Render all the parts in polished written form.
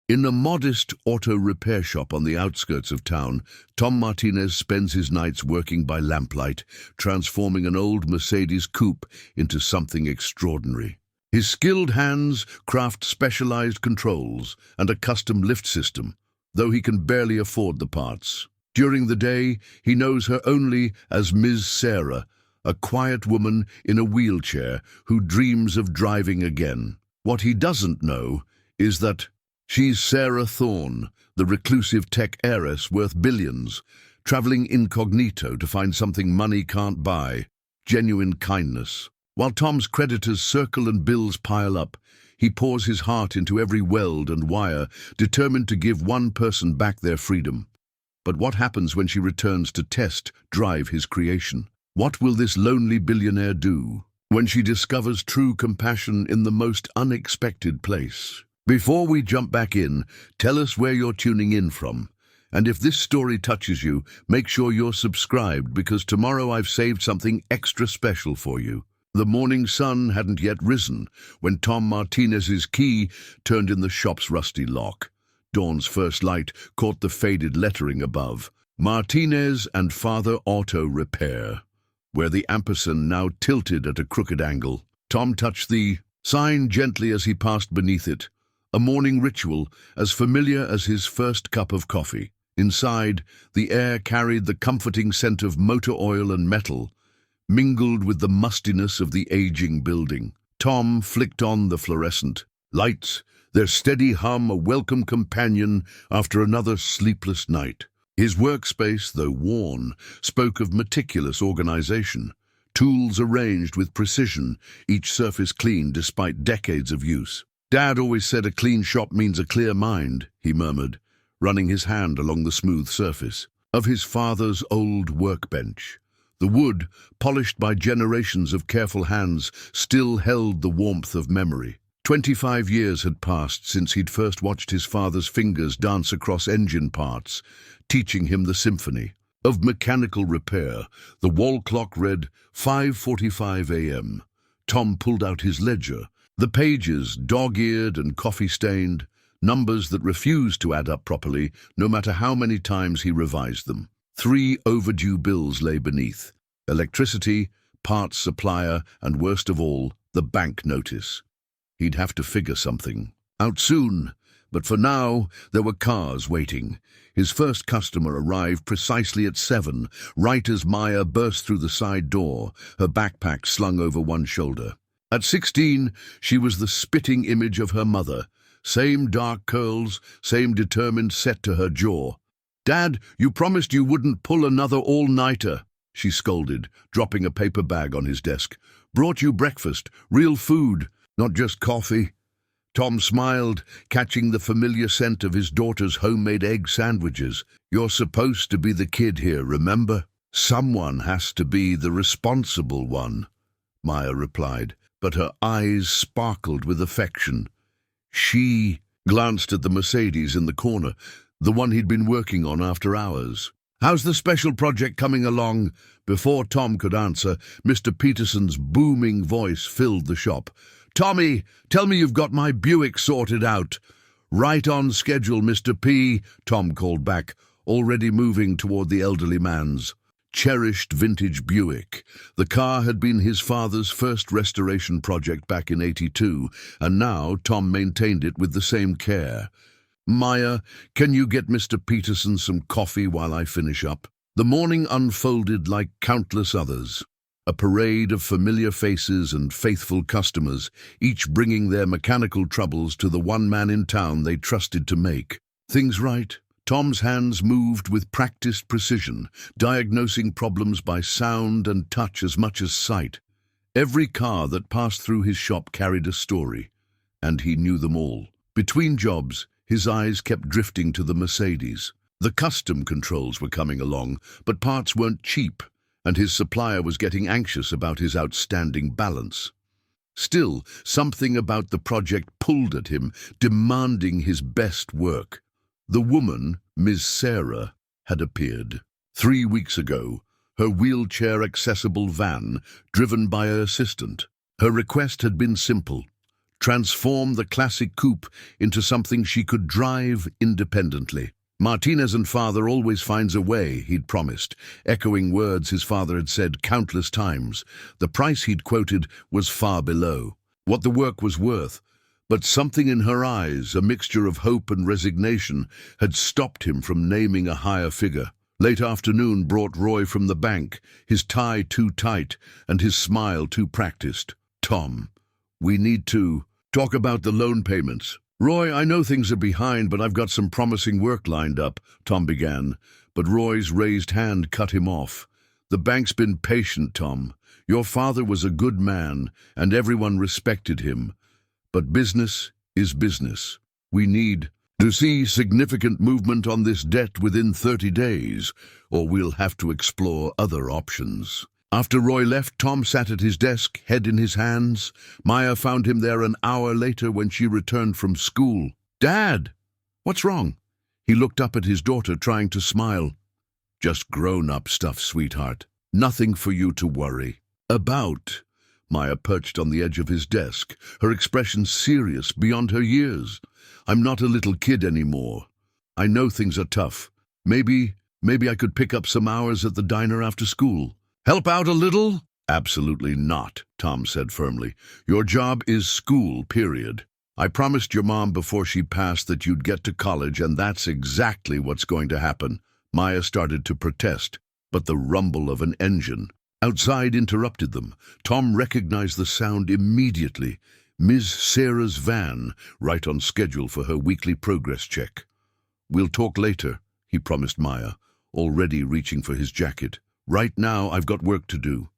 In a modest auto repair shop on the outskirts of town, Tom Martinez spends his nights working by lamplight, transforming an old Mercedes coupe into something extraordinary. His skilled hands craft specialized controls and a custom lift system, though he can barely afford the parts. During the day, he knows her only as Ms. Sarah, a quiet woman in a wheelchair who dreams of driving again. What he doesn't know is that she's Sarah Thorne, the reclusive tech heiress worth billions, traveling incognito to find something money can't buy, genuine kindness. While Tom's creditors circle and bills pile up, he pours his heart into every weld and wire, determined to give one person back their freedom. But what happens when she returns to test, drive his creation? What will this lonely billionaire do when she discovers true compassion in the most unexpected place? Before we jump back in, tell us where you're tuning in from. And if this story touches you, make sure you're subscribed, because tomorrow I've saved something extra special for you. The morning sun hadn't yet risen when Tom Martinez's key turned in the shop's rusty lock. Dawn's first light caught the faded lettering above, Martinez and Father Auto Repair, where the ampersand now tilted at a crooked angle. Tom touched the sign gently as he passed beneath it, a morning ritual as familiar as his first cup of coffee. Inside, the air carried the comforting scent of motor oil and metal, mingled with the mustiness of the aging building. Tom flicked on the fluorescent lights, their steady hum a welcome companion after another sleepless night. His workspace, though worn, spoke of meticulous organization, tools arranged with precision, each surface clean despite decades of use. "Dad always said a clean shop means a clear mind," he murmured, running his hand along the smooth surface of his father's old workbench. The wood, polished by generations of careful hands, still held the warmth of memory. 25 years had passed since he'd first watched his father's fingers dance across engine parts, teaching him the symphony of mechanical repair. The wall clock read 5:45 a.m. Tom pulled out his ledger, the pages dog-eared and coffee-stained, numbers that refused to add up properly, no matter how many times he revised them. 3 overdue bills lay beneath: electricity, parts supplier, and worst of all, the bank notice. He'd have to figure something out soon, but for now, there were cars waiting. His first customer arrived precisely at 7, right as Maya burst through the side door, her backpack slung over one shoulder. At 16, she was the spitting image of her mother. Same dark curls, same determined set to her jaw. "Dad, you promised you wouldn't pull another all-nighter," she scolded, dropping a paper bag on his desk. "Brought you breakfast, real food, not just coffee." Tom smiled, catching the familiar scent of his daughter's homemade egg sandwiches. "You're supposed to be the kid here, remember? Someone has to be the responsible one," Maya replied, but her eyes sparkled with affection. She glanced at the Mercedes in the corner, the one he'd been working on after hours. "How's the special project coming along?" Before Tom could answer, Mr. Peterson's booming voice filled the shop. "Tommy, tell me you've got my Buick sorted out." "Right on schedule, Mr. P," Tom called back, already moving toward the elderly man's cherished vintage Buick. The car had been his father's first restoration project back in '82, and now Tom maintained it with the same care. "Maya, can you get Mr. Peterson some coffee while I finish up?" The morning unfolded like countless others, a parade of familiar faces and faithful customers, each bringing their mechanical troubles to the one man in town they trusted to make things right. Tom's hands moved with practiced precision, diagnosing problems by sound and touch as much as sight. Every car that passed through his shop carried a story, and he knew them all. Between jobs, his eyes kept drifting to the Mercedes. The custom controls were coming along, but parts weren't cheap, and his supplier was getting anxious about his outstanding balance. Still, something about the project pulled at him, demanding his best work. The woman, Ms. Sarah, had appeared. 3 weeks ago, her wheelchair-accessible van, driven by her assistant. Her request had been simple: transform the classic coupe into something she could drive independently. Martinez and father always finds a way, he'd promised, echoing words his father had said countless times. The price he'd quoted was far below what the work was worth, but something in her eyes, a mixture of hope and resignation, had stopped him from naming a higher figure. Late afternoon brought Roy from the bank, his tie too tight and his smile too practiced. "Tom, we need to talk about the loan payments." "Roy, I know things are behind, but I've got some promising work lined up," Tom began, but Roy's raised hand cut him off. "The bank's been patient, Tom. Your father was a good man, and everyone respected him. But business is business. We need to see significant movement on this debt within 30 days, or we'll have to explore other options." After Roy left, Tom sat at his desk, head in his hands. Maya found him there an hour later when she returned from school. "Dad, what's wrong?" He looked up at his daughter, trying to smile. "Just grown-up stuff, sweetheart. Nothing for you to worry about." Maya perched on the edge of his desk, her expression serious beyond her years. "I'm not a little kid anymore. I know things are tough. Maybe I could pick up some hours at the diner after school. Help out a little?" "Absolutely not," Tom said firmly. "Your job is school, period. I promised your mom before she passed that you'd get to college, and that's exactly what's going to happen." Maya started to protest, but the rumble of an engine outside interrupted them. Tom recognized the sound immediately. Ms. Sarah's van, right on schedule for her weekly progress check. "We'll talk later," he promised Maya, already reaching for his jacket. "Right now, I've got work to do."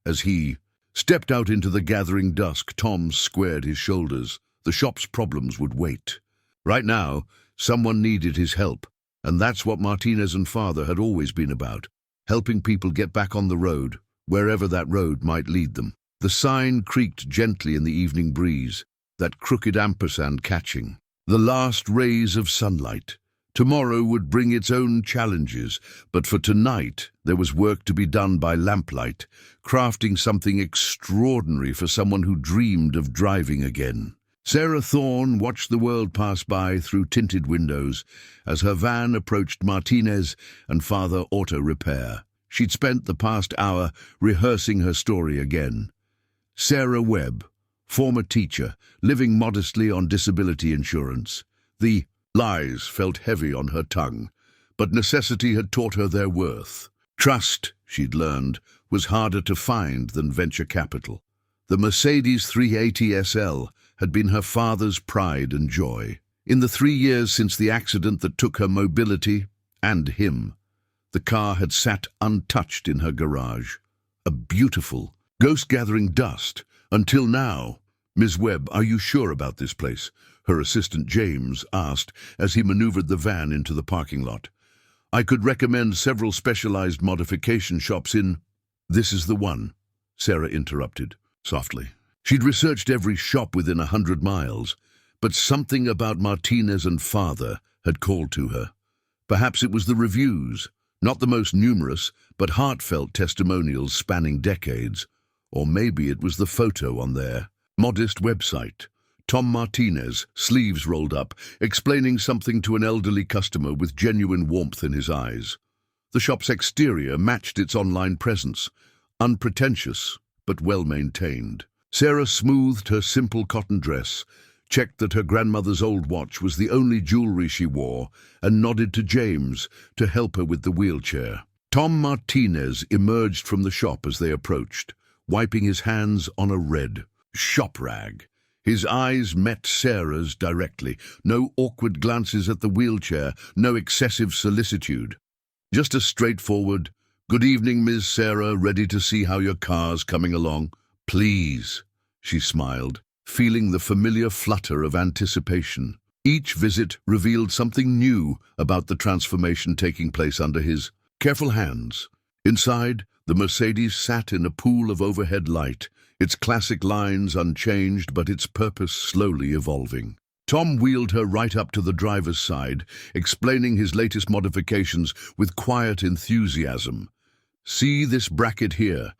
As he stepped out into the gathering dusk, Tom squared his shoulders. The shop's problems would wait. Right now, someone needed his help, and that's what Martinez and father had always been about, helping people get back on the road, wherever that road might lead them. The sign creaked gently in the evening breeze, that crooked ampersand catching the last rays of sunlight. Tomorrow would bring its own challenges, but for tonight there was work to be done by lamplight, crafting something extraordinary for someone who dreamed of driving again. Sarah Thorne watched the world pass by through tinted windows as her van approached Martinez and Father Auto Repair. She'd spent the past hour rehearsing her story again. Sarah Webb, former teacher, living modestly on disability insurance. The lies felt heavy on her tongue, but necessity had taught her their worth. Trust, she'd learned, was harder to find than venture capital. The Mercedes 380 SL had been her father's pride and joy. In the 3 years since the accident that took her mobility and him, the car had sat untouched in her garage, a beautiful ghost gathering dust, until now. "Ms. Webb, are you sure about this place?" her assistant James asked as he maneuvered the van into the parking lot. "I could recommend several specialized modification shops in—" "This is the one," Sarah interrupted softly. She'd researched every shop within 100 miles, but something about Martinez and father had called to her. Perhaps it was the reviews, not the most numerous, but heartfelt testimonials spanning decades. Or maybe it was the photo on their modest website. Tom Martinez, sleeves rolled up, explaining something to an elderly customer with genuine warmth in his eyes. The shop's exterior matched its online presence, unpretentious but well-maintained. Sarah smoothed her simple cotton dress, checked that her grandmother's old watch was the only jewelry she wore, and nodded to James to help her with the wheelchair. Tom Martinez emerged from the shop as they approached, wiping his hands on a red shop rag. His eyes met Sarah's directly. No awkward glances at the wheelchair, no excessive solicitude. Just a straightforward, "Good evening, Ms. Sarah, ready to see how your car's coming along?" "Please," she smiled, feeling the familiar flutter of anticipation. Each visit revealed something new about the transformation taking place under his careful hands. Inside, the Mercedes sat in a pool of overhead light, its classic lines unchanged but its purpose slowly evolving. Tom wheeled her right up to the driver's side, explaining his latest modifications with quiet enthusiasm. "See this bracket here?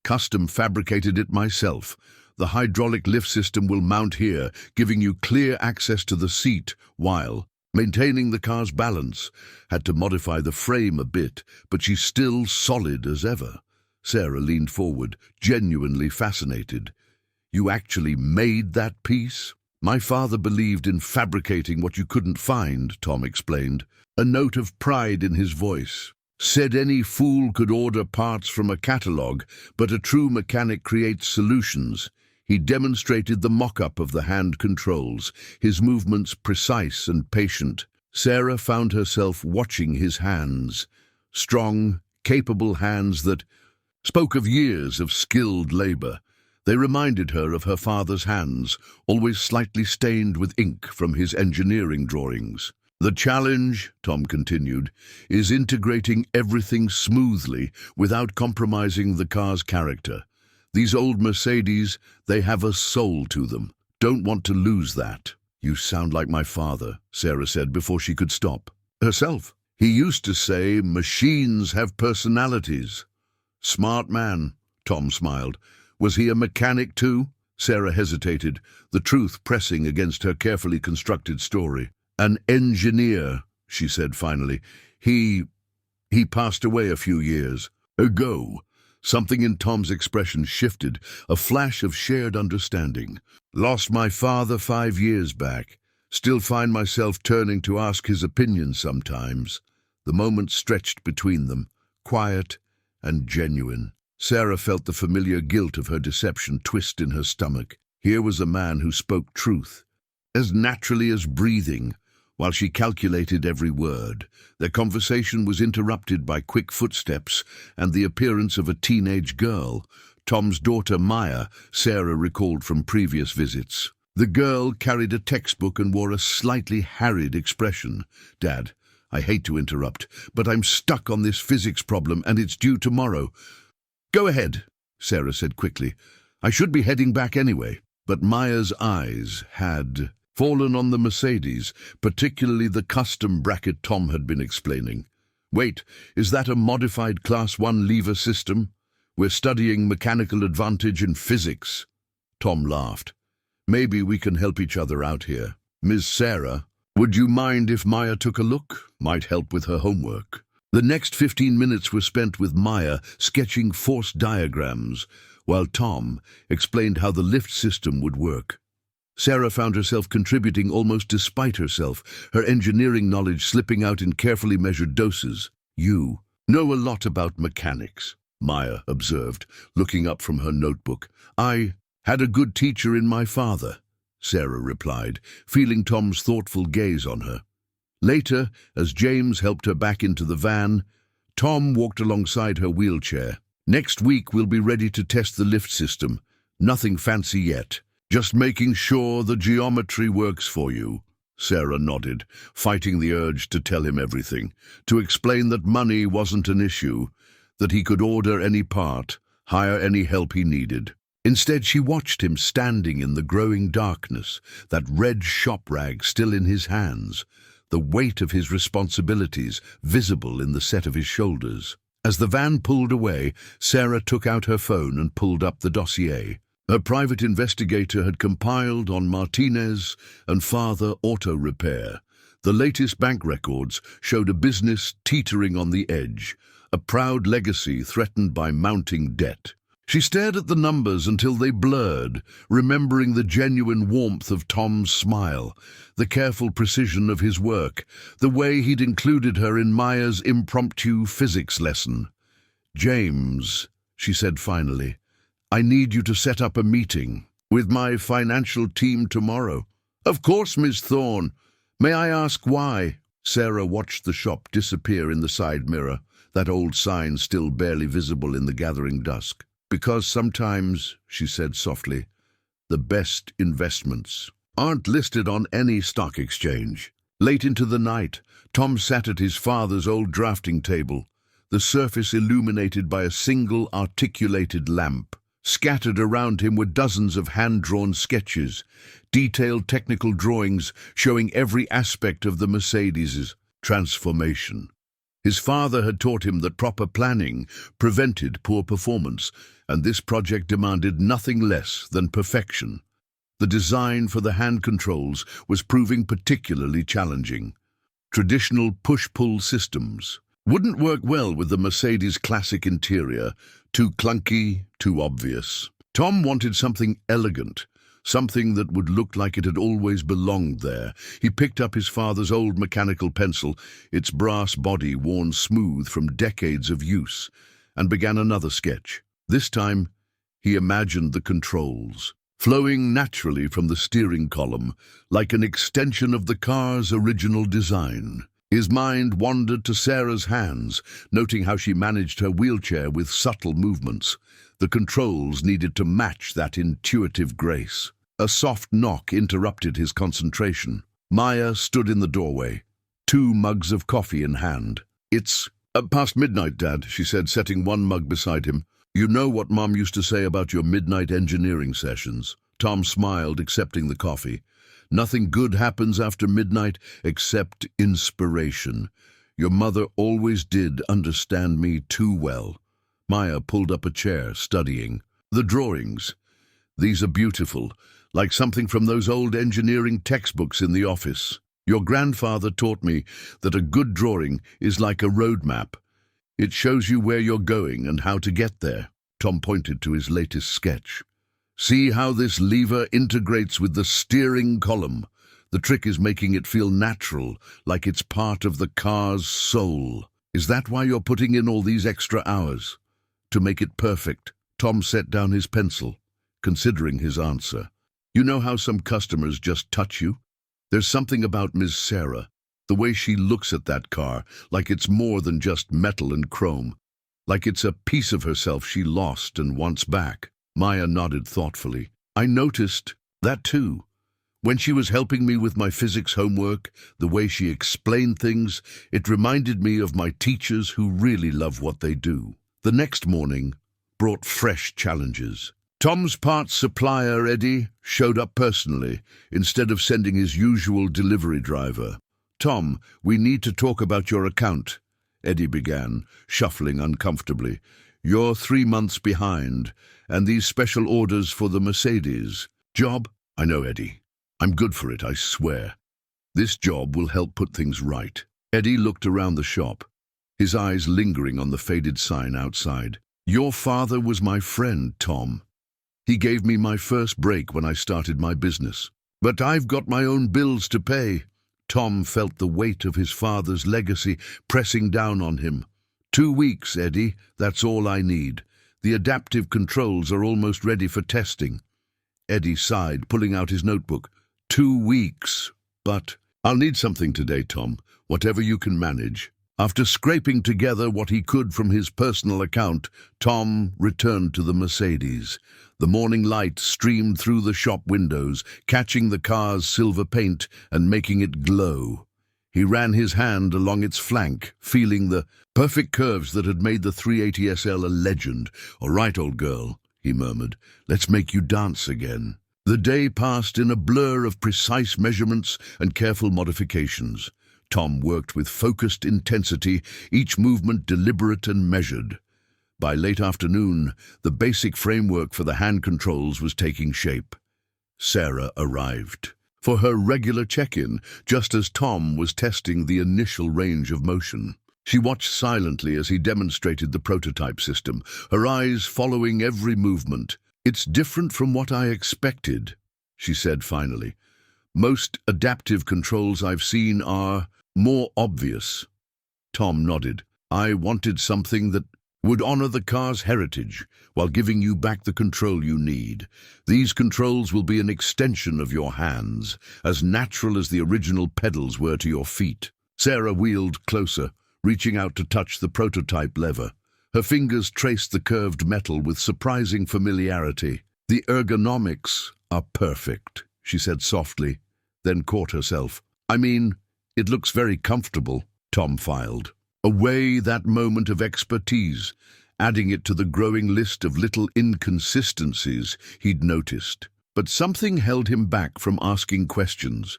Custom fabricated it myself. The hydraulic lift system will mount here, giving you clear access to the seat while maintaining the car's balance. Had to modify the frame a bit, but she's still solid as ever. Sarah leaned forward, genuinely fascinated. You actually made that piece? My father believed in fabricating what you couldn't find, Tom explained, a note of pride in his voice. Said any fool could order parts from a catalogue, but a true mechanic creates solutions. He demonstrated the mock-up of the hand controls, his movements precise and patient. Sarah found herself watching his hands, strong, capable hands that spoke of years of skilled labor. They reminded her of her father's hands, always slightly stained with ink from his engineering drawings. The challenge, Tom continued, is integrating everything smoothly without compromising the car's character. These old Mercedes, they have a soul to them. Don't want to lose that. You sound like my father, Sarah said before she could stop herself. He used to say machines have personalities. Smart man, Tom smiled. Was he a mechanic too? Sarah hesitated, the truth pressing against her carefully constructed story. An engineer, she said finally. He passed away a few years ago. Something in Tom's expression shifted, a flash of shared understanding. Lost my father 5 years back. Still find myself turning to ask his opinion sometimes. The moment stretched between them, quiet and genuine. Sarah felt the familiar guilt of her deception twist in her stomach. Here was a man who spoke truth, as naturally as breathing, while she calculated every word. Their conversation was interrupted by quick footsteps and the appearance of a teenage girl, Tom's daughter Maya, Sarah recalled from previous visits. The girl carried a textbook and wore a slightly harried expression. Dad, I hate to interrupt, but I'm stuck on this physics problem and it's due tomorrow. Go ahead, Sarah said quickly. I should be heading back anyway. But Maya's eyes had fallen on the Mercedes, particularly the custom bracket Tom had been explaining. Wait, is that a modified Class 1 lever system? We're studying mechanical advantage in physics. Tom laughed. Maybe we can help each other out here. Ms. Sarah, would you mind if Maya took a look? Might help with her homework. The next 15 minutes were spent with Maya sketching force diagrams, while Tom explained how the lift system would work. Sarah found herself contributing almost despite herself, her engineering knowledge slipping out in carefully measured doses. You know a lot about mechanics, Maya observed, looking up from her notebook. I had a good teacher in my father, Sarah replied, feeling Tom's thoughtful gaze on her. Later, as James helped her back into the van, Tom walked alongside her wheelchair. Next week we'll be ready to test the lift system. Nothing fancy yet. Just making sure the geometry works for you. Sarah nodded, fighting the urge to tell him everything, to explain that money wasn't an issue, that he could order any part, hire any help he needed. Instead, she watched him standing in the growing darkness, that red shop rag still in his hands, the weight of his responsibilities visible in the set of his shoulders. As the van pulled away, Sarah took out her phone and pulled up the dossier. Her private investigator had compiled on Martinez and Father Auto Repair. The latest bank records showed a business teetering on the edge, a proud legacy threatened by mounting debt. She stared at the numbers until they blurred, remembering the genuine warmth of Tom's smile, the careful precision of his work, the way he'd included her in Maya's impromptu physics lesson. James, she said finally, I need you to set up a meeting with my financial team tomorrow. Of course, Miss Thorne. May I ask why? Sarah watched the shop disappear in the side mirror, that old sign still barely visible in the gathering dusk. Because sometimes, she said softly, the best investments aren't listed on any stock exchange. Late into the night, Tom sat at his father's old drafting table, the surface illuminated by a single articulated lamp. Scattered around him were dozens of hand-drawn sketches, detailed technical drawings showing every aspect of the Mercedes' transformation. His father had taught him that proper planning prevented poor performance, and this project demanded nothing less than perfection. The design for the hand controls was proving particularly challenging. Traditional push-pull systems wouldn't work well with the Mercedes' classic interior, too clunky, too obvious. Tom wanted something elegant, something that would look like it had always belonged there. He picked up his father's old mechanical pencil, its brass body worn smooth from decades of use, and began another sketch. This time, he imagined the controls, flowing naturally from the steering column, like an extension of the car's original design. His mind wandered to Sarah's hands, noting how she managed her wheelchair with subtle movements. The controls needed to match that intuitive grace. A soft knock interrupted his concentration. Maya stood in the doorway, 2 mugs of coffee in hand. "It's past midnight, Dad," she said, setting one mug beside him. "You know what Mom used to say about your midnight engineering sessions." Tom smiled, accepting the coffee. "Nothing good happens after midnight except inspiration. Your mother always did understand me too well." Maya pulled up a chair, studying. "The drawings. These are beautiful, like something from those old engineering textbooks in the office. Your grandfather taught me that a good drawing is like a road map. It shows you where you're going and how to get there." Tom pointed to his latest sketch. "See how this lever integrates with the steering column. The trick is making it feel natural, like it's part of the car's soul. Is that why you're putting in all these extra hours? To make it perfect?" Tom set down his pencil, considering his answer. "You know how some customers just touch you? There's something about Miss Sarah, the way she looks at that car, like it's more than just metal and chrome, like it's a piece of herself she lost and wants back." Maya nodded thoughtfully. "I noticed that too. When she was helping me with my physics homework, the way she explained things, it reminded me of my teachers who really love what they do." The next morning brought fresh challenges. Tom's parts supplier, Eddie, showed up personally, instead of sending his usual delivery driver. "Tom, we need to talk about your account," Eddie began, shuffling uncomfortably. "You're 3 months behind, and these special orders for the Mercedes. Job?" "I know, Eddie. I'm good for it, I swear. This job will help put things right." Eddie looked around the shop, his eyes lingering on the faded sign outside. "Your father was my friend, Tom. He gave me my first break when I started my business. But I've got my own bills to pay." Tom felt the weight of his father's legacy pressing down on him. 2 weeks, Eddie, that's all I need. The adaptive controls are almost ready for testing." Eddie sighed, pulling out his notebook. 2 weeks. But I'll need something today, Tom, whatever you can manage. After scraping together what he could from his personal account, Tom returned to the Mercedes. The morning light streamed through the shop windows, catching the car's silver paint and making it glow. He ran his hand along its flank, feeling the perfect curves that had made the 380 SL a legend. "All right, old girl," he murmured, "let's make you dance again." The day passed in a blur of precise measurements and careful modifications. Tom worked with focused intensity, each movement deliberate and measured. By late afternoon, the basic framework for the hand controls was taking shape. Sarah arrived for her regular check-in, just as Tom was testing the initial range of motion. She watched silently as he demonstrated the prototype system, her eyes following every movement. "It's different from what I expected," she said finally. "Most adaptive controls I've seen are more obvious." Tom nodded. "I wanted something that would honor the car's heritage while giving you back the control you need. These controls will be an extension of your hands, as natural as the original pedals were to your feet." Sarah wheeled closer, reaching out to touch the prototype lever. Her fingers traced the curved metal with surprising familiarity. "The ergonomics are perfect," she said softly, then caught herself. "I mean, it looks very comfortable," Tom filed. Away that moment of expertise, adding it to the growing list of little inconsistencies he'd noticed. But something held him back from asking questions.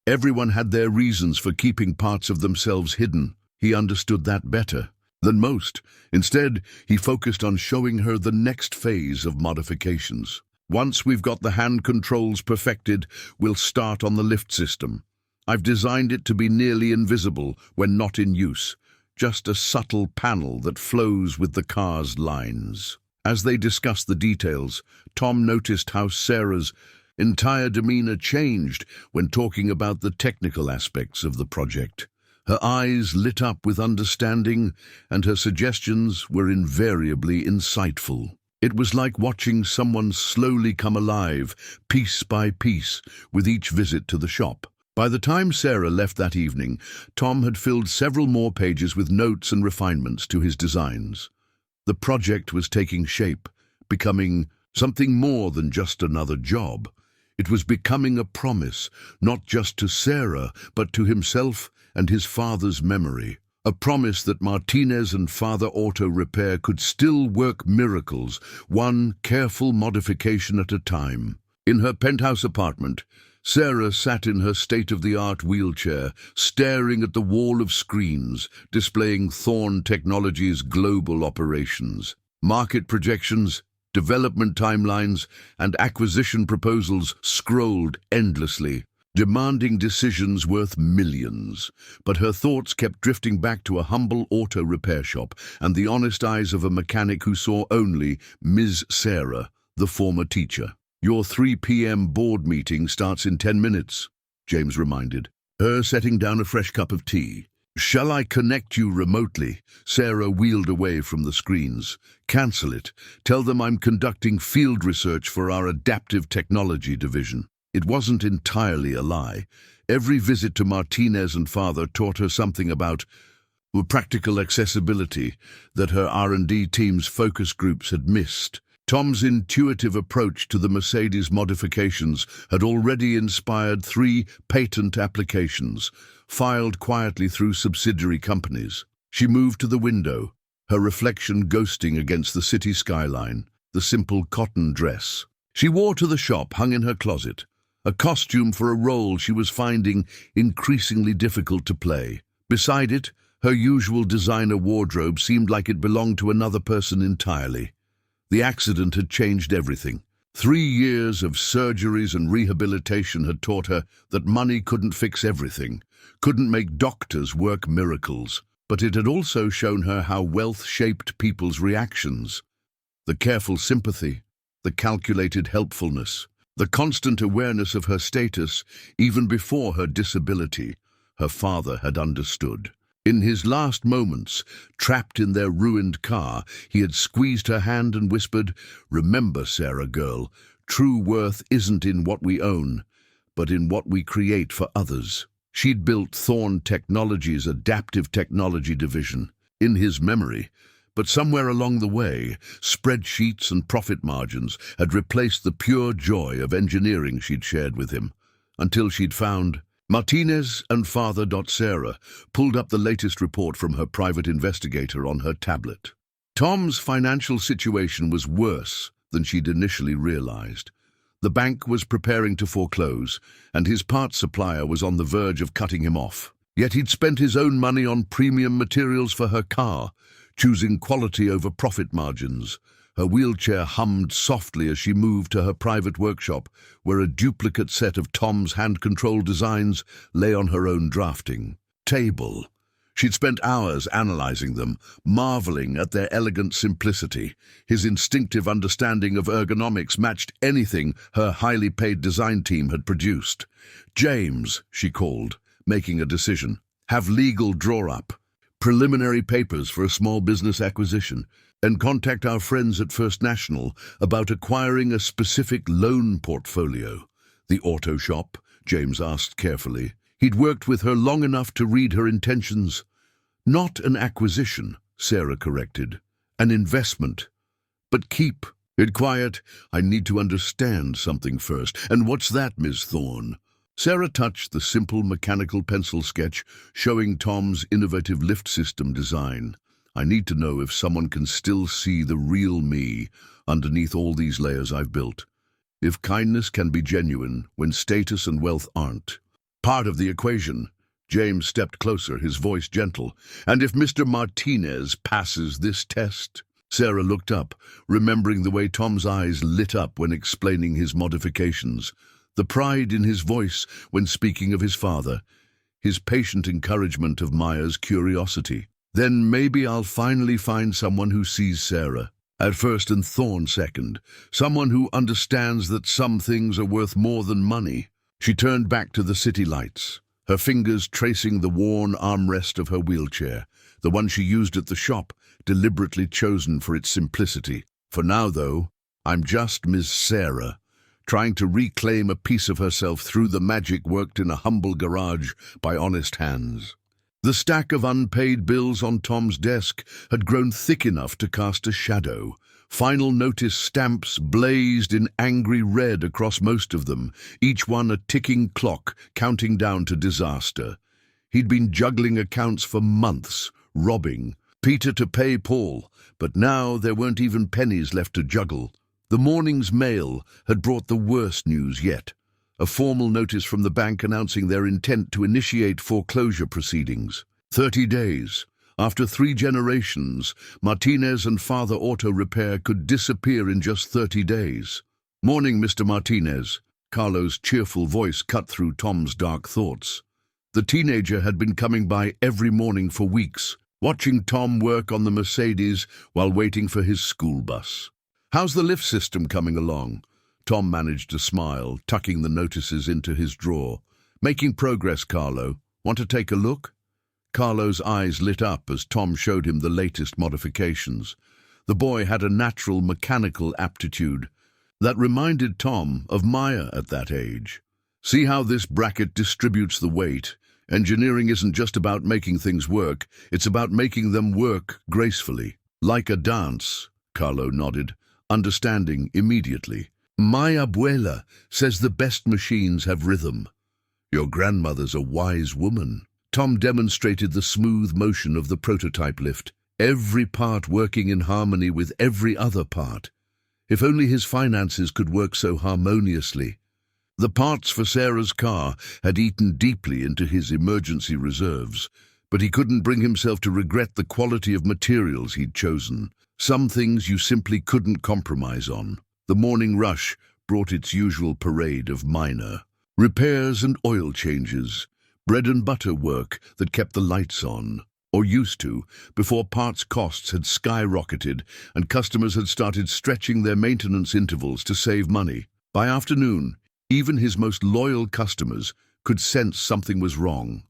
Everyone had their reasons for keeping parts of themselves hidden. He understood that better than most. Instead, he focused on showing her the next phase of modifications. Once we've got the hand controls perfected, we'll start on the lift system. I've designed it to be nearly invisible when not in use, just a subtle panel that flows with the car's lines. As they discussed the details, Tom noticed how Sarah's entire demeanor changed when talking about the technical aspects of the project. Her eyes lit up with understanding, and her suggestions were invariably insightful. It was like watching someone slowly come alive, piece by piece, with each visit to the shop. By the time Sarah left that evening, Tom had filled several more pages with notes and refinements to his designs. The project was taking shape, becoming something more than just another job. It was becoming a promise, not just to Sarah, but to himself and his father's memory. A promise that Martinez and Father Auto Repair could still work miracles, one careful modification at a time. In her penthouse apartment, Sarah sat in her state-of-the-art wheelchair, staring at the wall of screens, displaying Thorne Technologies' global operations. Market projections, development timelines, and acquisition proposals scrolled endlessly, demanding decisions worth millions. But her thoughts kept drifting back to a humble auto repair shop and the honest eyes of a mechanic who saw only Ms. Sarah, the former teacher. "Your 3 p.m. board meeting starts in 10 minutes, James reminded her, setting down a fresh cup of tea. "Shall I connect you remotely?" Sarah wheeled away from the screens. "Cancel it. Tell them I'm conducting field research for our adaptive technology division." It wasn't entirely a lie. Every visit to Martinez and Father taught her something about practical accessibility that her R&D team's focus groups had missed. Tom's intuitive approach to the Mercedes modifications had already inspired 3 patent applications, filed quietly through subsidiary companies. She moved to the window, her reflection ghosting against the city skyline, the simple cotton dress she wore to the shop hung in her closet, a costume for a role she was finding increasingly difficult to play. Beside it, her usual designer wardrobe seemed like it belonged to another person entirely. The accident had changed everything. 3 years of surgeries and rehabilitation had taught her that money couldn't fix everything, couldn't make doctors work miracles. But it had also shown her how wealth shaped people's reactions. The careful sympathy, the calculated helpfulness, the constant awareness of her status, even before her disability, her father had understood. In his last moments, trapped in their ruined car, he had squeezed her hand and whispered, "Remember, Sarah girl, true worth isn't in what we own, but in what we create for others." She'd built Thorne Technologies' adaptive technology division in his memory, but somewhere along the way, spreadsheets and profit margins had replaced the pure joy of engineering she'd shared with him, until she'd found Martinez and Father. Sarah pulled up the latest report from her private investigator on her tablet. Tom's financial situation was worse than she'd initially realized. The bank was preparing to foreclose, and his parts supplier was on the verge of cutting him off. Yet he'd spent his own money on premium materials for her car, choosing quality over profit margins. Her wheelchair hummed softly as she moved to her private workshop, where a duplicate set of Tom's hand-controlled designs lay on her own drafting table. She'd spent hours analyzing them, marveling at their elegant simplicity. His instinctive understanding of ergonomics matched anything her highly paid design team had produced. "James," she called, making a decision. "Have legal draw up preliminary papers for a small business acquisition, and contact our friends at First National about acquiring a specific loan portfolio." "The auto shop?" James asked carefully. He'd worked with her long enough to read her intentions. "Not an acquisition," Sarah corrected. "An investment. But keep it quiet. I need to understand something first." "And what's that, Ms. Thorne?" Sarah touched the simple mechanical pencil sketch showing Tom's innovative lift system design. "I need to know if someone can still see the real me underneath all these layers I've built. If kindness can be genuine when status and wealth aren't." "Part of the equation," James stepped closer, his voice gentle. "And if Mr. Martinez passes this test?" Sarah looked up, remembering the way Tom's eyes lit up when explaining his modifications, the pride in his voice when speaking of his father, his patient encouragement of Maya's curiosity. "Then maybe I'll finally find someone who sees Sarah at first and Thorne second, someone who understands that some things are worth more than money." She turned back to the city lights, her fingers tracing the worn armrest of her wheelchair, the one she used at the shop, deliberately chosen for its simplicity. "For now, though, I'm just Miss Sarah, trying to reclaim a piece of herself through the magic worked in a humble garage by honest hands." The stack of unpaid bills on Tom's desk had grown thick enough to cast a shadow. Final notice stamps blazed in angry red across most of them, each one a ticking clock counting down to disaster. He'd been juggling accounts for months, robbing Peter to pay Paul, but now there weren't even pennies left to juggle. The morning's mail had brought the worst news yet. A formal notice from the bank announcing their intent to initiate foreclosure proceedings. 30 days. After 3 generations, Martinez and Father Auto Repair could disappear in just 30 days. "Morning, Mr. Martinez." Carlo's cheerful voice cut through Tom's dark thoughts. The teenager had been coming by every morning for weeks, watching Tom work on the Mercedes while waiting for his school bus. "How's the lift system coming along?" Tom managed to smile, tucking the notices into his drawer. "Making progress, Carlo. Want to take a look?" Carlo's eyes lit up as Tom showed him the latest modifications. The boy had a natural mechanical aptitude that reminded Tom of Maya at that age. "See how this bracket distributes the weight? Engineering isn't just about making things work, it's about making them work gracefully. Like a dance," Carlo nodded, understanding immediately. "My abuela says the best machines have rhythm." "Your grandmother's a wise woman." Tom demonstrated the smooth motion of the prototype lift, every part working in harmony with every other part. If only his finances could work so harmoniously. The parts for Sarah's car had eaten deeply into his emergency reserves, but he couldn't bring himself to regret the quality of materials he'd chosen. Some things you simply couldn't compromise on. The morning rush brought its usual parade of minor repairs and oil changes, bread and butter work that kept the lights on, or used to, before parts costs had skyrocketed and customers had started stretching their maintenance intervals to save money. By afternoon, even his most loyal customers could sense something was wrong.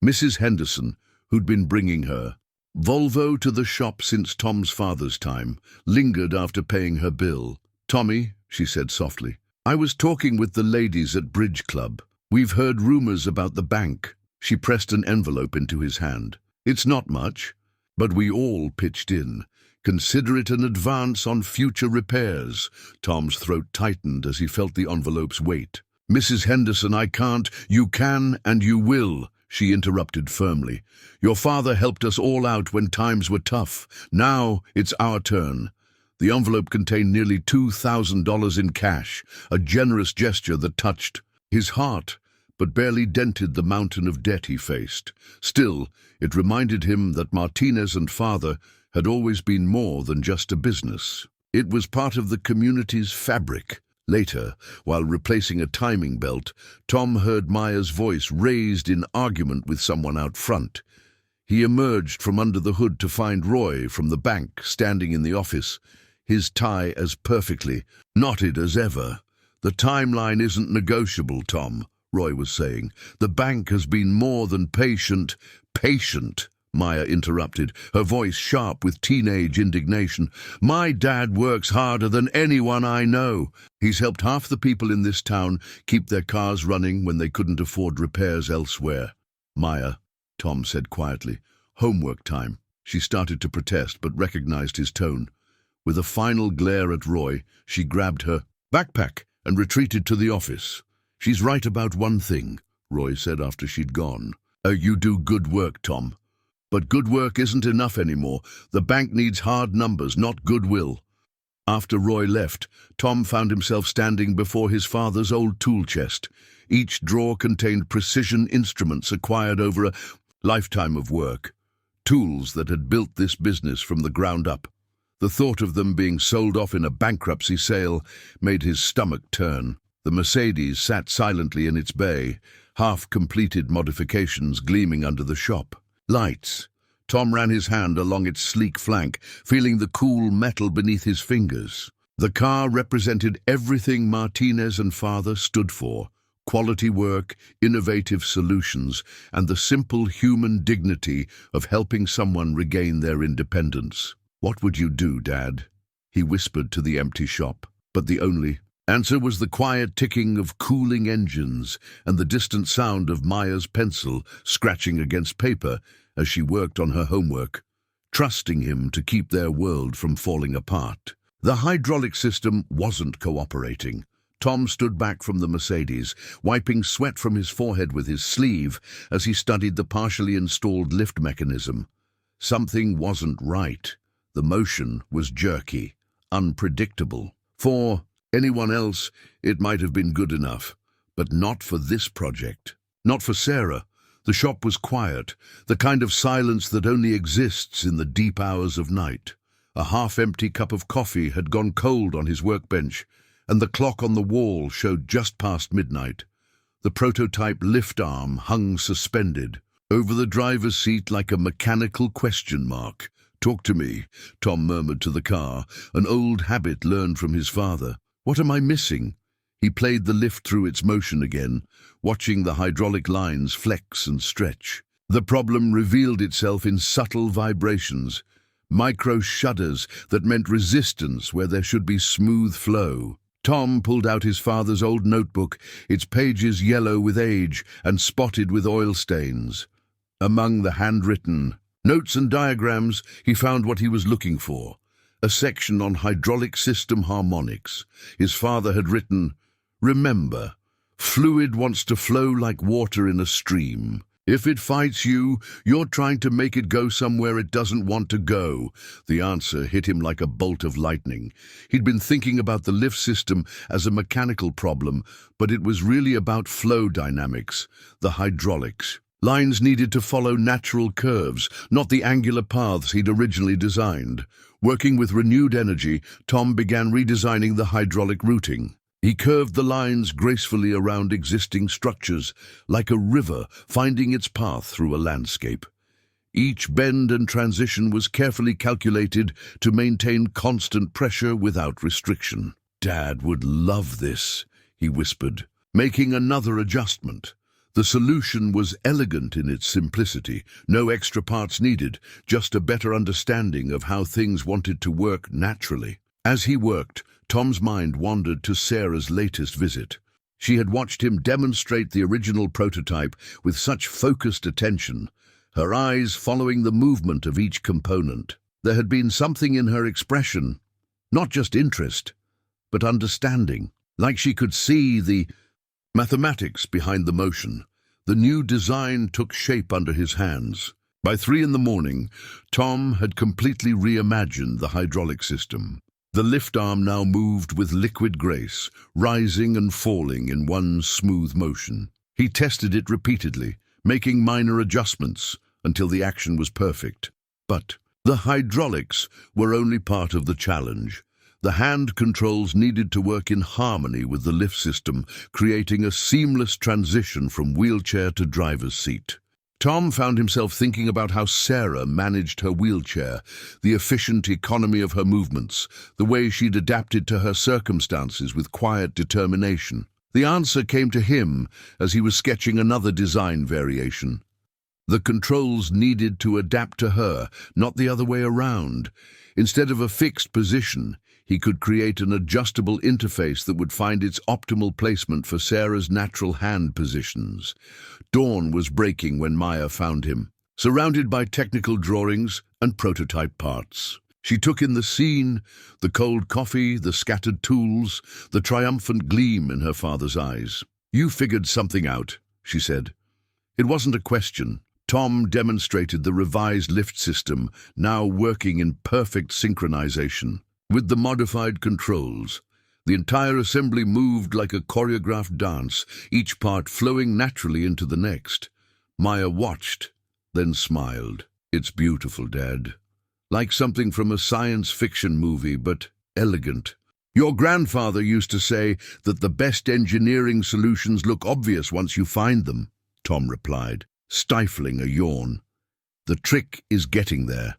Mrs. Henderson, who'd been bringing her Volvo to the shop since Tom's father's time, lingered after paying her bill. "Tommy," she said softly, "I was talking with the ladies at Bridge Club. We've heard rumors about the bank." She pressed an envelope into his hand. "It's not much, but we all pitched in. Consider it an advance on future repairs." Tom's throat tightened as he felt the envelope's weight. "Mrs. Henderson, I can't." "You can and you will," she interrupted firmly. "Your father helped us all out when times were tough. Now it's our turn." The envelope contained nearly $2,000 in cash, a generous gesture that touched his heart, but barely dented the mountain of debt he faced. Still, it reminded him that Martinez and Father had always been more than just a business. It was part of the community's fabric. Later, while replacing a timing belt, Tom heard Maya's voice raised in argument with someone out front. He emerged from under the hood to find Roy from the bank standing in the office, his tie as perfectly knotted as ever. "The timeline isn't negotiable, Tom," Roy was saying. "The bank has been more than patient." "Patient," Maya interrupted, her voice sharp with teenage indignation. "My dad works harder than anyone I know. He's helped half the people in this town keep their cars running when they couldn't afford repairs elsewhere." "Maya," Tom said quietly, "homework time." She started to protest but recognized his tone. With a final glare at Roy, she grabbed her backpack and retreated to the office. "She's right about one thing," Roy said after she'd gone. You do good work, Tom. But good work isn't enough anymore. The bank needs hard numbers, not goodwill." After Roy left, Tom found himself standing before his father's old tool chest. Each drawer contained precision instruments acquired over a lifetime of work, tools that had built this business from the ground up. The thought of them being sold off in a bankruptcy sale made his stomach turn. The Mercedes sat silently in its bay, half-completed modifications gleaming under the shop. Lights. Tom ran his hand along its sleek flank, feeling the cool metal beneath his fingers. The car represented everything Martinez and father stood for: quality work, innovative solutions, and the simple human dignity of helping someone regain their independence. "What would you do, Dad?" he whispered to the empty shop. But the only answer was the quiet ticking of cooling engines and the distant sound of Maya's pencil scratching against paper as she worked on her homework, trusting him to keep their world from falling apart. The hydraulic system wasn't cooperating. Tom stood back from the Mercedes, wiping sweat from his forehead with his sleeve as he studied the partially installed lift mechanism. Something wasn't right. The motion was jerky, unpredictable. For anyone else, it might have been good enough, but not for this project. Not for Sarah. The shop was quiet, the kind of silence that only exists in the deep hours of night. A half-empty cup of coffee had gone cold on his workbench, and the clock on the wall showed just past midnight. The prototype lift arm hung suspended over the driver's seat like a mechanical question mark. "Talk to me," Tom murmured to the car, an old habit learned from his father. "What am I missing?" He played the lift through its motion again, watching the hydraulic lines flex and stretch. The problem revealed itself in subtle vibrations, micro shudders that meant resistance where there should be smooth flow. Tom pulled out his father's old notebook, its pages yellow with age and spotted with oil stains. Among the handwritten notes and diagrams, he found what he was looking for: a section on hydraulic system harmonics. His father had written, "Remember, fluid wants to flow like water in a stream. If it fights you, you're trying to make it go somewhere it doesn't want to go." The answer hit him like a bolt of lightning. He'd been thinking about the lift system as a mechanical problem, but it was really about flow dynamics, the hydraulics. Lines needed to follow natural curves, not the angular paths he'd originally designed. Working with renewed energy, Tom began redesigning the hydraulic routing. He curved the lines gracefully around existing structures, like a river finding its path through a landscape. Each bend and transition was carefully calculated to maintain constant pressure without restriction. "Dad would love this," he whispered, making another adjustment. The solution was elegant in its simplicity, no extra parts needed, just a better understanding of how things wanted to work naturally. As he worked, Tom's mind wandered to Sarah's latest visit. She had watched him demonstrate the original prototype with such focused attention, her eyes following the movement of each component. There had been something in her expression, not just interest, but understanding, like she could see the mathematics behind the motion. The new design took shape under his hands. By 3 a.m, Tom had completely reimagined the hydraulic system. The lift arm now moved with liquid grace, rising and falling in one smooth motion. He tested it repeatedly, making minor adjustments until the action was perfect. But the hydraulics were only part of the challenge. The hand controls needed to work in harmony with the lift system, creating a seamless transition from wheelchair to driver's seat. Tom found himself thinking about how Sarah managed her wheelchair, the efficient economy of her movements, the way she'd adapted to her circumstances with quiet determination. The answer came to him as he was sketching another design variation. The controls needed to adapt to her, not the other way around. Instead of a fixed position, he could create an adjustable interface that would find its optimal placement for Sarah's natural hand positions. Dawn was breaking when Maya found him, surrounded by technical drawings and prototype parts. She took in the scene, the cold coffee, the scattered tools, the triumphant gleam in her father's eyes. "You figured something out," she said. It wasn't a question. Tom demonstrated the revised lift system, now working in perfect synchronization. with the modified controls. The entire assembly moved like a choreographed dance, each part flowing naturally into the next. Maya watched, then smiled. "It's beautiful, Dad. Like something from a science fiction movie, but elegant. Your grandfather used to say that the best engineering solutions look obvious once you find them," Tom replied, stifling a yawn. "The trick is getting there."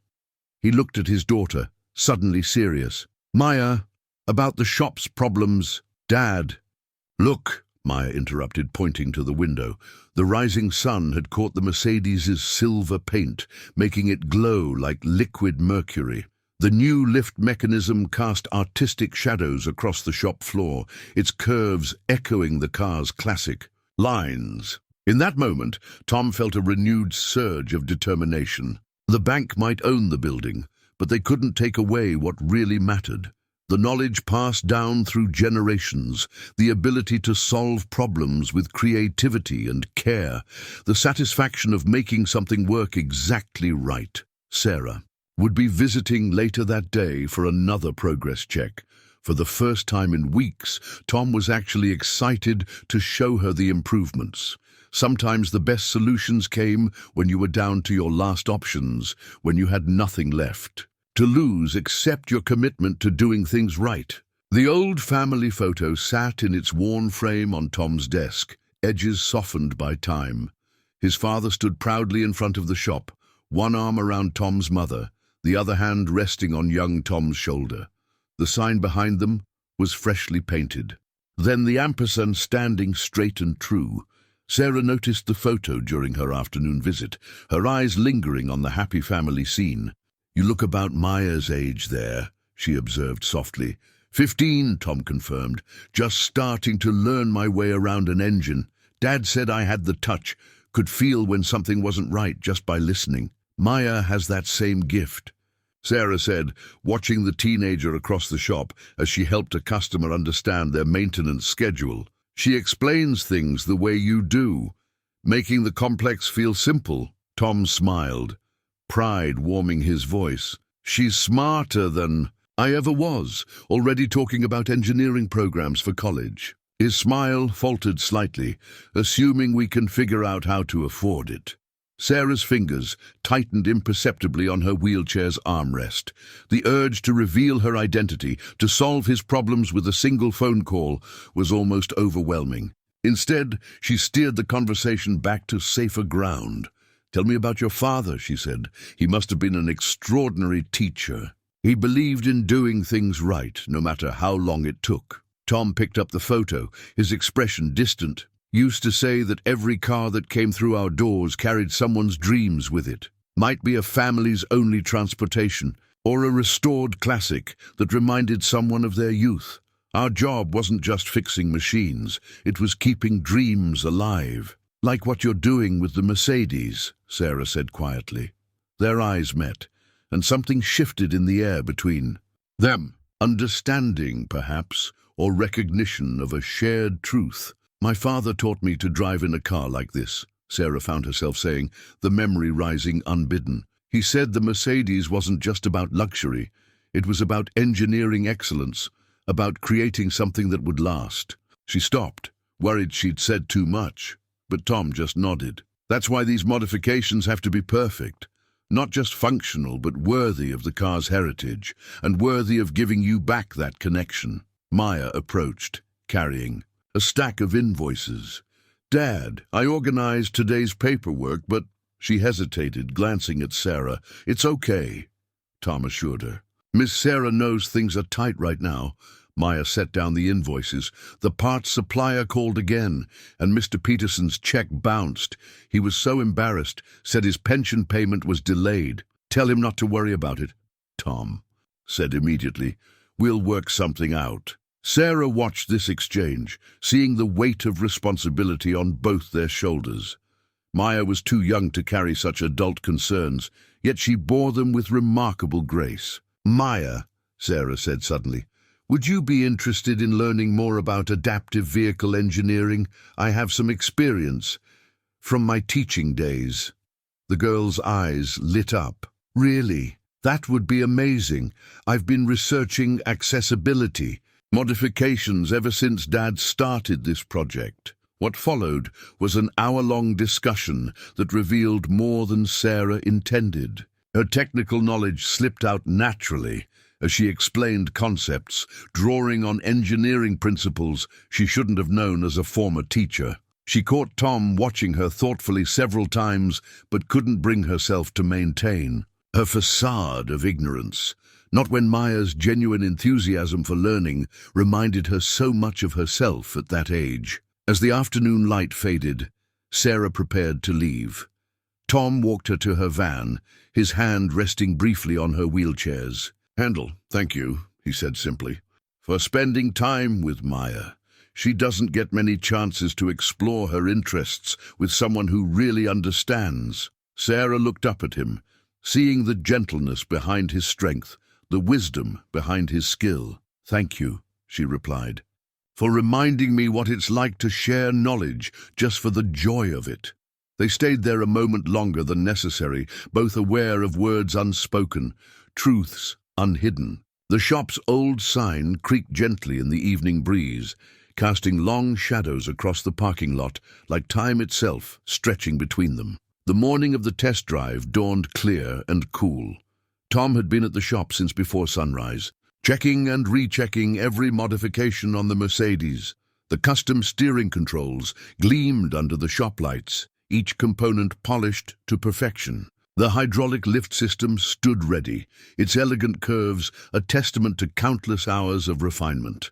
He looked at his daughter, suddenly serious. "Maya, about the shop's problems, Dad." "Look," Maya interrupted, pointing to the window. The rising sun had caught the Mercedes's silver paint, making it glow like liquid mercury. The new lift mechanism cast artistic shadows across the shop floor, its curves echoing the car's classic lines. In that moment, Tom felt a renewed surge of determination. The bank might own the building, but they couldn't take away what really mattered. The knowledge passed down through generations, the ability to solve problems with creativity and care, the satisfaction of making something work exactly right. Sarah would be visiting later that day for another progress check. For the first time in weeks, Tom was actually excited to show her the improvements. Sometimes the best solutions came when you were down to your last options, when you had nothing left to lose except your commitment to doing things right. The old family photo sat in its worn frame on Tom's desk, edges softened by time. His father stood proudly in front of the shop, one arm around Tom's mother, the other hand resting on young Tom's shoulder. The sign behind them was freshly painted. Then the ampersand standing straight and true. Sarah noticed the photo during her afternoon visit, her eyes lingering on the happy family scene. "You look about Maya's age there," she observed softly. 15, Tom confirmed. "Just starting to learn my way around an engine. Dad said I had the touch, could feel when something wasn't right just by listening. Maya has that same gift," Sarah said, watching the teenager across the shop as she helped a customer understand their maintenance schedule. "She explains things the way you do, making the complex feel simple." Tom smiled, pride warming his voice. "She's smarter than I ever was, already talking about engineering programs for college." His smile faltered slightly, "assuming we can figure out how to afford it." Sarah's fingers tightened imperceptibly on her wheelchair's armrest. The urge to reveal her identity, to solve his problems with a single phone call, was almost overwhelming. Instead, she steered the conversation back to safer ground. "Tell me about your father," she said. "He must have been an extraordinary teacher. He believed in doing things right, no matter how long it took." Tom picked up the photo, his expression distant. "Used to say that every car that came through our doors carried someone's dreams with it. Might be a family's only transportation, or a restored classic that reminded someone of their youth. Our job wasn't just fixing machines, it was keeping dreams alive. Like what you're doing with the Mercedes," Sarah said quietly. Their eyes met, and something shifted in the air between them. Understanding, perhaps, or recognition of a shared truth. "My father taught me to drive in a car like this," Sarah found herself saying, the memory rising unbidden. "He said the Mercedes wasn't just about luxury. It was about engineering excellence, about creating something that would last." She stopped, worried she'd said too much, but Tom just nodded. "That's why these modifications have to be perfect. Not just functional, but worthy of the car's heritage, and worthy of giving you back that connection." Maya approached, carrying a stack of invoices. "Dad, I organized today's paperwork, but—" She hesitated, glancing at Sarah. "It's okay," Tom assured her. "Miss Sarah knows things are tight right now." Maya set down the invoices. The parts supplier called again, and Mr. Peterson's check bounced. He was so embarrassed, said his pension payment was delayed. "Tell him not to worry about it," Tom said immediately. "We'll work something out." Sarah watched this exchange, seeing the weight of responsibility on both their shoulders. Maya was too young to carry such adult concerns, yet she bore them with remarkable grace. "Maya," Sarah said suddenly, "would you be interested in learning more about adaptive vehicle engineering? I have some experience from my teaching days." The girl's eyes lit up. "Really?" That would be amazing. I've been researching accessibility modifications ever since Dad started this project. What followed was an hour-long discussion that revealed more than Sarah intended. Her technical knowledge slipped out naturally as she explained concepts, drawing on engineering principles she shouldn't have known as a former teacher. She caught Tom watching her thoughtfully several times, but couldn't bring herself to maintain her facade of ignorance. Not when Maya's genuine enthusiasm for learning reminded her so much of herself at that age. As the afternoon light faded, Sarah prepared to leave. Tom walked her to her van, his hand resting briefly on her wheelchairs. "Handle, thank you," he said simply, "for spending time with Maya. She doesn't get many chances to explore her interests with someone who really understands." Sarah looked up at him, seeing the gentleness behind his strength, the wisdom behind his skill. "Thank you," she replied, "for reminding me what it's like to share knowledge just for the joy of it." They stayed there a moment longer than necessary, both aware of words unspoken, truths unhidden. The shop's old sign creaked gently in the evening breeze, casting long shadows across the parking lot, like time itself stretching between them. The morning of the test drive dawned clear and cool. Tom had been at the shop since before sunrise, checking and rechecking every modification on the Mercedes. The custom steering controls gleamed under the shop lights, each component polished to perfection. The hydraulic lift system stood ready, its elegant curves a testament to countless hours of refinement.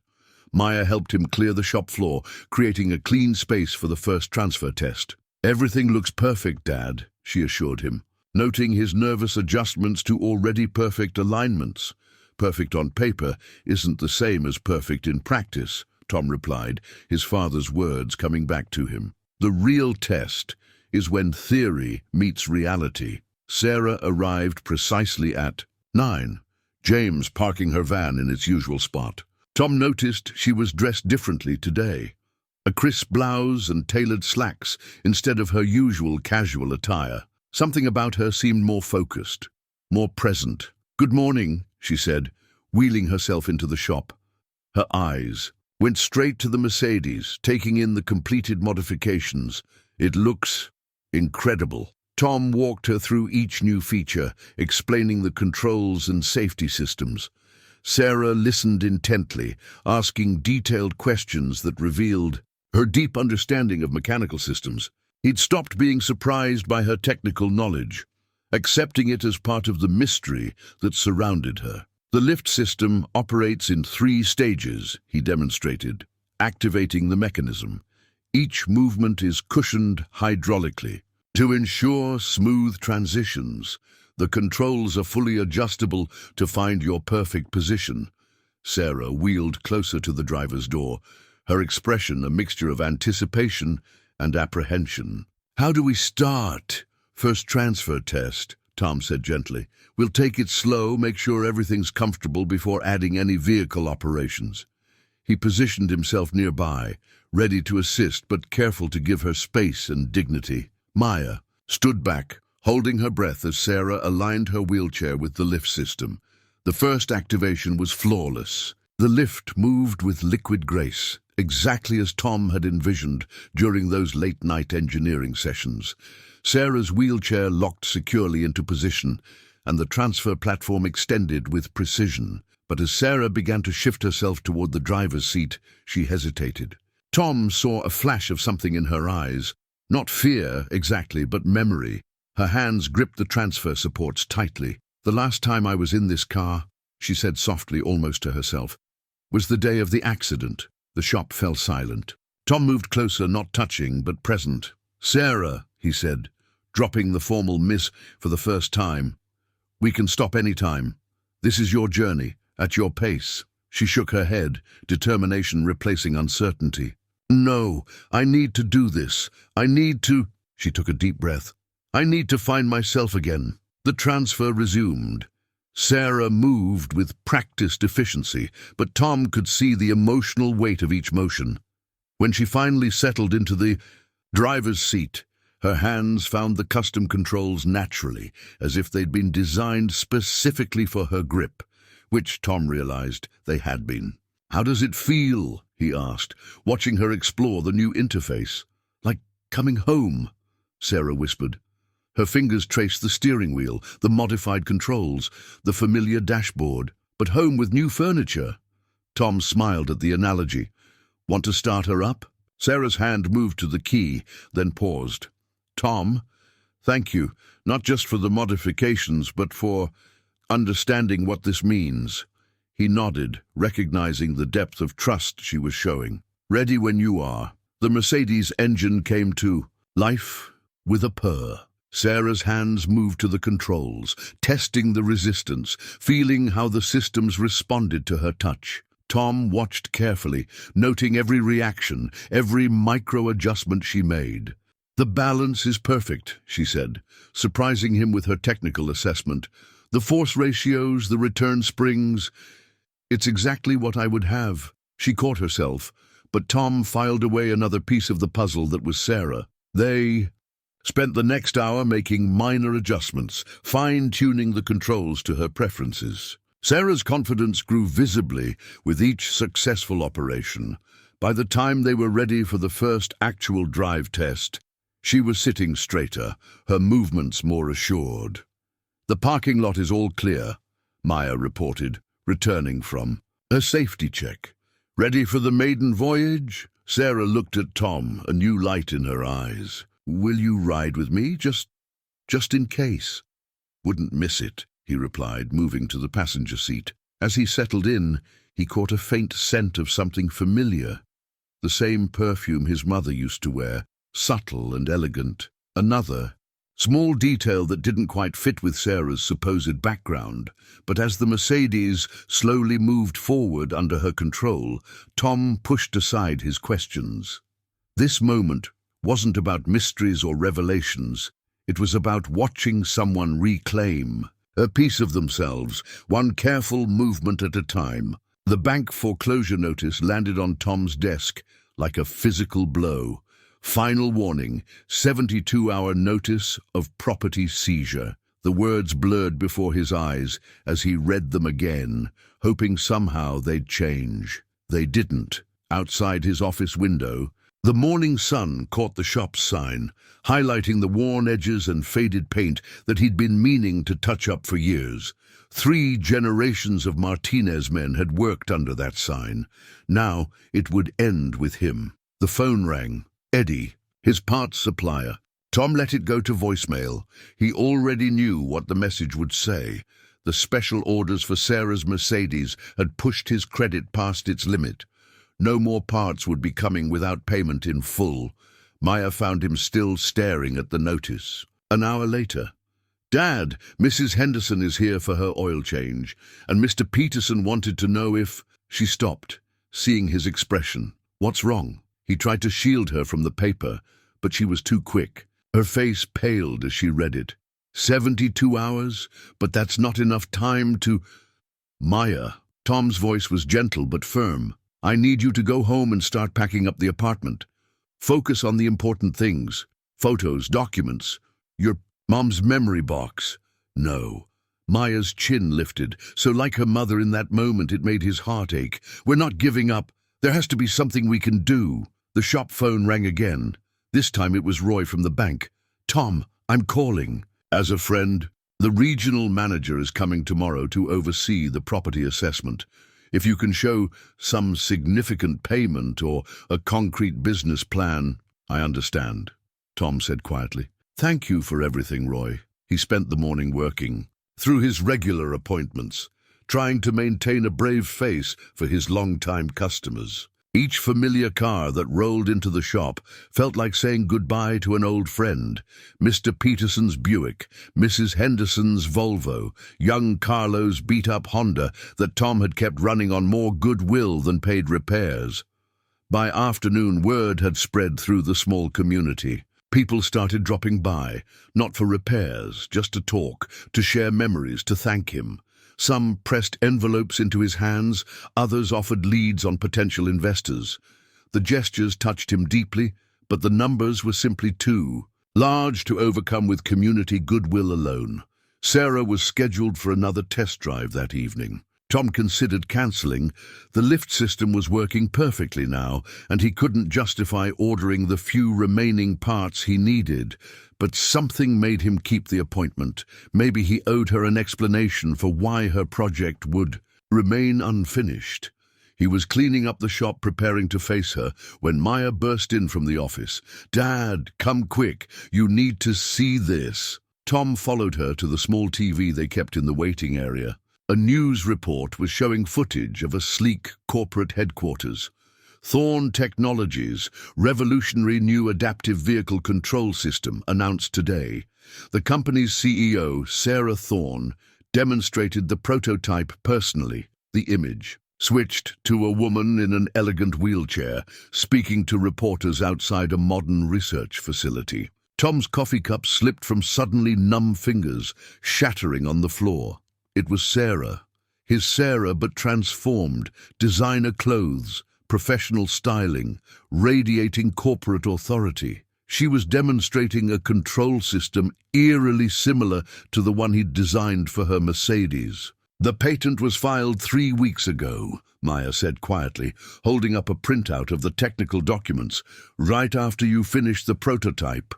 Maya helped him clear the shop floor, creating a clean space for the first transfer test. "Everything looks perfect, Dad," she assured him, noting his nervous adjustments to already perfect alignments. "Perfect on paper isn't the same as perfect in practice," Tom replied, his father's words coming back to him. "The real test is when theory meets reality." Sarah arrived precisely at 9, James parking her van in its usual spot. Tom noticed she was dressed differently today. A crisp blouse and tailored slacks instead of her usual casual attire. Something about her seemed more focused, more present. "Good morning," she said, wheeling herself into the shop. Her eyes went straight to the Mercedes, taking in the completed modifications. "It looks incredible." Tom walked her through each new feature, explaining the controls and safety systems. Sarah listened intently, asking detailed questions that revealed her deep understanding of mechanical systems. He'd stopped being surprised by her technical knowledge, accepting it as part of the mystery that surrounded her. "The lift system operates in 3 stages," he demonstrated, activating the mechanism. "Each movement is cushioned hydraulically to ensure smooth transitions. The controls are fully adjustable to find your perfect position." Sarah wheeled closer to the driver's door, her expression a mixture of anticipation and apprehension. "How do we start?" "First transfer test," Tom said gently. "We'll take it slow, make sure everything's comfortable before adding any vehicle operations." He positioned himself nearby, ready to assist but careful to give her space and dignity. Maya stood back, holding her breath as Sarah aligned her wheelchair with the lift system. The first activation was flawless. The lift moved with liquid grace, exactly as Tom had envisioned during those late-night engineering sessions. Sarah's wheelchair locked securely into position, and the transfer platform extended with precision. But as Sarah began to shift herself toward the driver's seat, she hesitated. Tom saw a flash of something in her eyes. Not fear, exactly, but memory. Her hands gripped the transfer supports tightly. "The last time I was in this car," she said softly, almost to herself, "was the day of the accident." The shop fell silent. Tom moved closer, not touching, but present. "Sarah," he said, dropping the formal miss for the first time, "we can stop any time. This is your journey, at your pace." She shook her head, determination replacing uncertainty. "No, I need to do this. I need to—" She took a deep breath. "I need to find myself again." The transfer resumed. Sarah moved with practiced efficiency, but Tom could see the emotional weight of each motion. When she finally settled into the driver's seat, Her hands found the custom controls naturally, as if they'd been designed specifically for her grip, which Tom realized they had been. "How does it feel?" he asked, watching her explore the new interface. "Like coming home," Sarah whispered. Her fingers traced the steering wheel, the modified controls, the familiar dashboard, but home with new furniture. Tom smiled at the analogy. "Want to start her up?" Sarah's hand moved to the key, then paused. "Tom, thank you, not just for the modifications, but for understanding what this means." He nodded, recognizing the depth of trust she was showing. "Ready when you are." The Mercedes engine came to life with a purr. Sarah's hands moved to the controls, testing the resistance, feeling how the systems responded to her touch. Tom watched carefully, noting every reaction, every micro-adjustment she made. "The balance is perfect," she said, surprising him with her technical assessment. "The force ratios, the return springs. It's exactly what I would have." She caught herself, but Tom filed away another piece of the puzzle that was Sarah. They spent the next hour making minor adjustments, fine-tuning the controls to her preferences. Sarah's confidence grew visibly with each successful operation. By the time they were ready for the first actual drive test, she was sitting straighter, her movements more assured. "The parking lot is all clear," Maya reported, returning from her safety check. "Ready for the maiden voyage?" Sarah looked at Tom, a new light in her eyes. "Will you ride with me, just in case?" "Wouldn't miss it," he replied, moving to the passenger seat. As he settled in, he caught a faint scent of something familiar. The same perfume his mother used to wear, subtle and elegant. Another small detail that didn't quite fit with Sarah's supposed background, but as the Mercedes slowly moved forward under her control, Tom pushed aside his questions. This moment wasn't about mysteries or revelations. It was about watching someone reclaim a piece of themselves, one careful movement at a time. The bank foreclosure notice landed on Tom's desk like a physical blow. Final warning, 72-hour notice of property seizure. The words blurred before his eyes as he read them again, hoping somehow they'd change. They didn't. Outside his office window, the morning sun caught the shop's sign, highlighting the worn edges and faded paint that he'd been meaning to touch up for years. 3 generations of Martinez men had worked under that sign. Now it would end with him. The phone rang. Eddie, his parts supplier. Tom let it go to voicemail. He already knew what the message would say. The special orders for Sarah's Mercedes had pushed his credit past its limit. No more parts would be coming without payment in full. Maya found him still staring at the notice. An hour later. "Dad, Mrs. Henderson is here for her oil change, and Mr. Peterson wanted to know if—" She stopped, seeing his expression. "What's wrong?" He tried to shield her from the paper, but she was too quick. Her face paled as she read it. 72 hours? But that's not enough time to— "Maya." Tom's voice was gentle but firm. "I need you to go home and start packing up the apartment. Focus on the important things. Photos, documents, your mom's memory box." "No." Maya's chin lifted, so like her mother in that moment it made his heart ache. "We're not giving up. There has to be something we can do." The shop phone rang again. This time it was Roy from the bank. "Tom, I'm calling." "As a friend, the regional manager is coming tomorrow to oversee the property assessment. If you can show some significant payment or a concrete business plan—" "I understand," Tom said quietly. "Thank you for everything, Roy." He spent the morning working, through his regular appointments, trying to maintain a brave face for his long-time customers. Each familiar car that rolled into the shop felt like saying goodbye to an old friend. Mr. Peterson's Buick, Mrs. Henderson's Volvo, young Carlo's beat-up Honda that Tom had kept running on more goodwill than paid repairs. By afternoon, word had spread through the small community. People started dropping by, not for repairs, just to talk, to share memories, to thank him. Some pressed envelopes into his hands, others offered leads on potential investors. The gestures touched him deeply, but the numbers were simply too large to overcome with community goodwill alone. Sarah was scheduled for another test drive that evening. Tom considered cancelling. The lift system was working perfectly now, and he couldn't justify ordering the few remaining parts he needed. But something made him keep the appointment. Maybe he owed her an explanation for why her project would remain unfinished. He was cleaning up the shop, preparing to face her, when Maya burst in from the office. "Dad, come quick. You need to see this." Tom followed her to the small TV they kept in the waiting area. A news report was showing footage of a sleek corporate headquarters. Thorne Technologies' revolutionary new adaptive vehicle control system announced today. The company's CEO, Sarah Thorne, demonstrated the prototype personally. The image switched to a woman in an elegant wheelchair, speaking to reporters outside a modern research facility. Tom's coffee cup slipped from suddenly numb fingers, shattering on the floor. It was Sarah. His Sarah, but transformed. Designer clothes, professional styling, radiating corporate authority. She was demonstrating a control system eerily similar to the one he'd designed for her Mercedes. "The patent was filed 3 weeks ago," Maya said quietly, holding up a printout of the technical documents. "Right after you finished the prototype."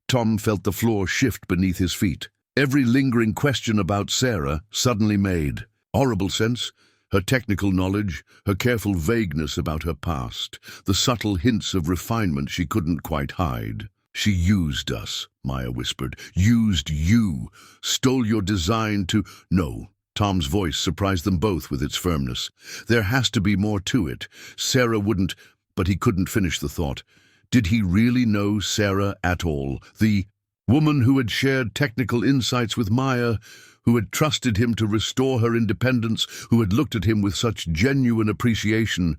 Tom felt the floor shift beneath his feet. Every lingering question about Sarah suddenly made horrible sense. Her technical knowledge, her careful vagueness about her past, the subtle hints of refinement she couldn't quite hide. "She used us," Maya whispered. "Used you. Stole your design to—" "No." Tom's voice surprised them both with its firmness. "There has to be more to it. Sarah wouldn't—" But he couldn't finish the thought. Did he really know Sarah at all? The woman who had shared technical insights with Maya, who had trusted him to restore her independence, who had looked at him with such genuine appreciation.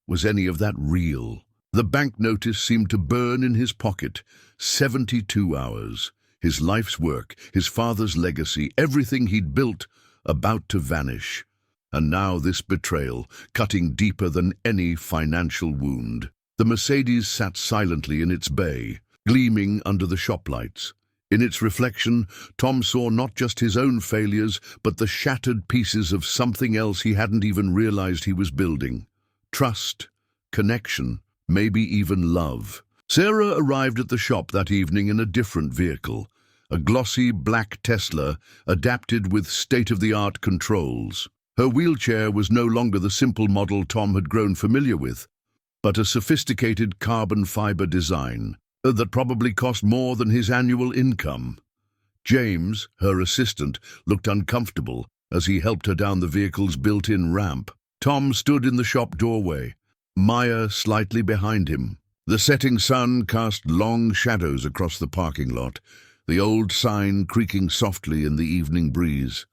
Was any of that real? The bank notice seemed to burn in his pocket. 72 hours. His life's work, his father's legacy, everything he'd built, about to vanish. And now this betrayal, cutting deeper than any financial wound. The Mercedes sat silently in its bay, gleaming under the shop lights. In its reflection, Tom saw not just his own failures, but the shattered pieces of something else he hadn't even realized he was building. Trust, connection, maybe even love. Sarah arrived at the shop that evening in a different vehicle, a glossy black Tesla adapted with state-of-the-art controls. Her wheelchair was no longer the simple model Tom had grown familiar with, but a sophisticated carbon fiber design that probably cost more than his annual income. James, her assistant, looked uncomfortable as he helped her down the vehicle's built-in ramp. Tom stood in the shop doorway, Maya slightly behind him. The setting sun cast long shadows across the parking lot, the old sign creaking softly in the evening breeze.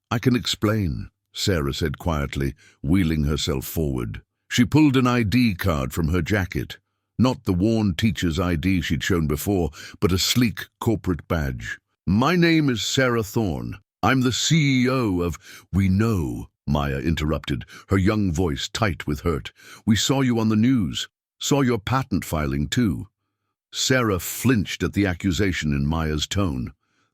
"I can explain," Sarah said quietly, wheeling herself forward. She pulled an ID card from her jacket. Not the worn teacher's ID she'd shown before, but a sleek corporate badge. "My name is Sarah Thorne. I'm the CEO of—" "We know," Maya interrupted, her young voice tight with hurt. "We saw you on the news. Saw your patent filing, too." Sarah flinched at the accusation in Maya's tone.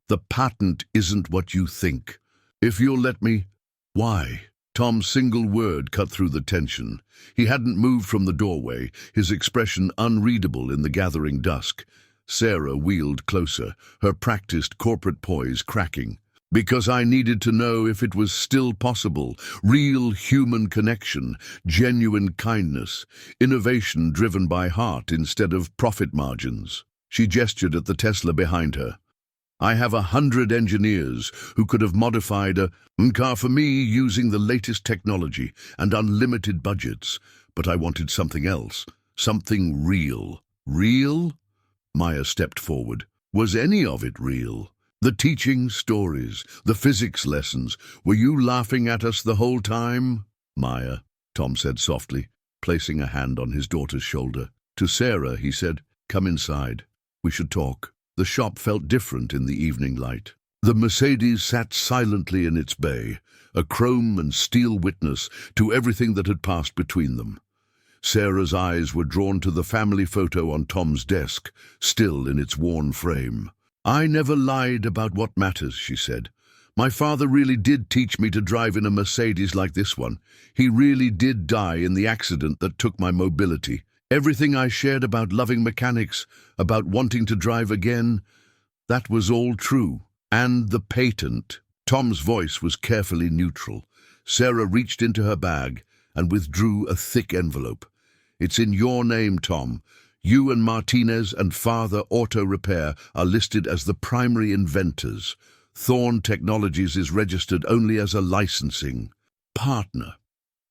"The patent isn't what you think. If you'll let me—" "Why?" Tom's single word cut through the tension. He hadn't moved from the doorway, his expression unreadable in the gathering dusk. Sarah wheeled closer, her practiced corporate poise cracking. "Because I needed to know if it was still possible. Real human connection, genuine kindness, innovation driven by heart instead of profit margins." She gestured at the Tesla behind her. "I have 100 engineers who could have modified a car for me using the latest technology and unlimited budgets, but I wanted something else, something real." "Real?" Maya stepped forward. "Was any of it real? The teaching stories, the physics lessons, were you laughing at us the whole time?" "Maya," Tom said softly, placing a hand on his daughter's shoulder. To Sarah, he said, "Come inside. We should talk." The shop felt different in the evening light. The Mercedes sat silently in its bay, a chrome and steel witness to everything that had passed between them. Sarah's eyes were drawn to the family photo on Tom's desk, still in its worn frame. "I never lied about what matters," she said. "My father really did teach me to drive in a Mercedes like this one. He really did die in the accident that took my mobility. Everything I shared about loving mechanics, about wanting to drive again, that was all true. And the patent." Tom's voice was carefully neutral. Sarah reached into her bag and withdrew a thick envelope. "It's in your name, Tom. You and Martinez and Father Auto Repair are listed as the primary inventors. Thorne Technologies is registered only as a licensing partner."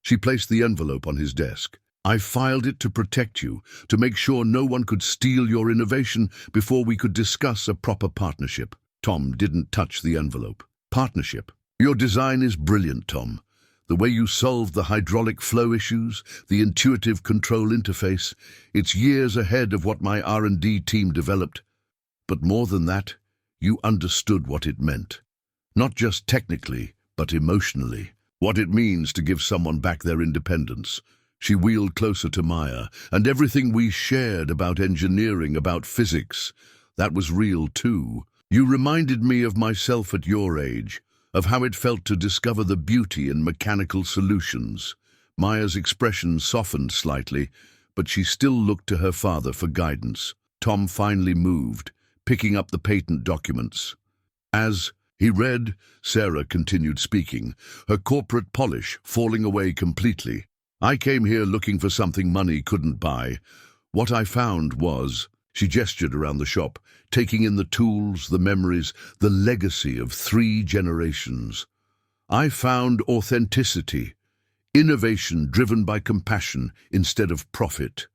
She placed the envelope on his desk. "I filed it to protect you, to make sure no one could steal your innovation before we could discuss a proper partnership." Tom didn't touch the envelope. "Partnership. Your design is brilliant, Tom. The way you solved the hydraulic flow issues, the intuitive control interface, it's years ahead of what my R&D team developed. But more than that, you understood what it meant. Not just technically, but emotionally. What it means to give someone back their independence." She wheeled closer to Maya. "And everything we shared about engineering, about physics, that was real too. You reminded me of myself at your age, of how it felt to discover the beauty in mechanical solutions." Maya's expression softened slightly, but she still looked to her father for guidance. Tom finally moved, picking up the patent documents. As he read, Sarah continued speaking, her corporate polish falling away completely. "I came here looking for something money couldn't buy. What I found was..." She gestured around the shop, taking in the tools, the memories, the legacy of 3 generations. "I found authenticity, innovation driven by compassion instead of profit.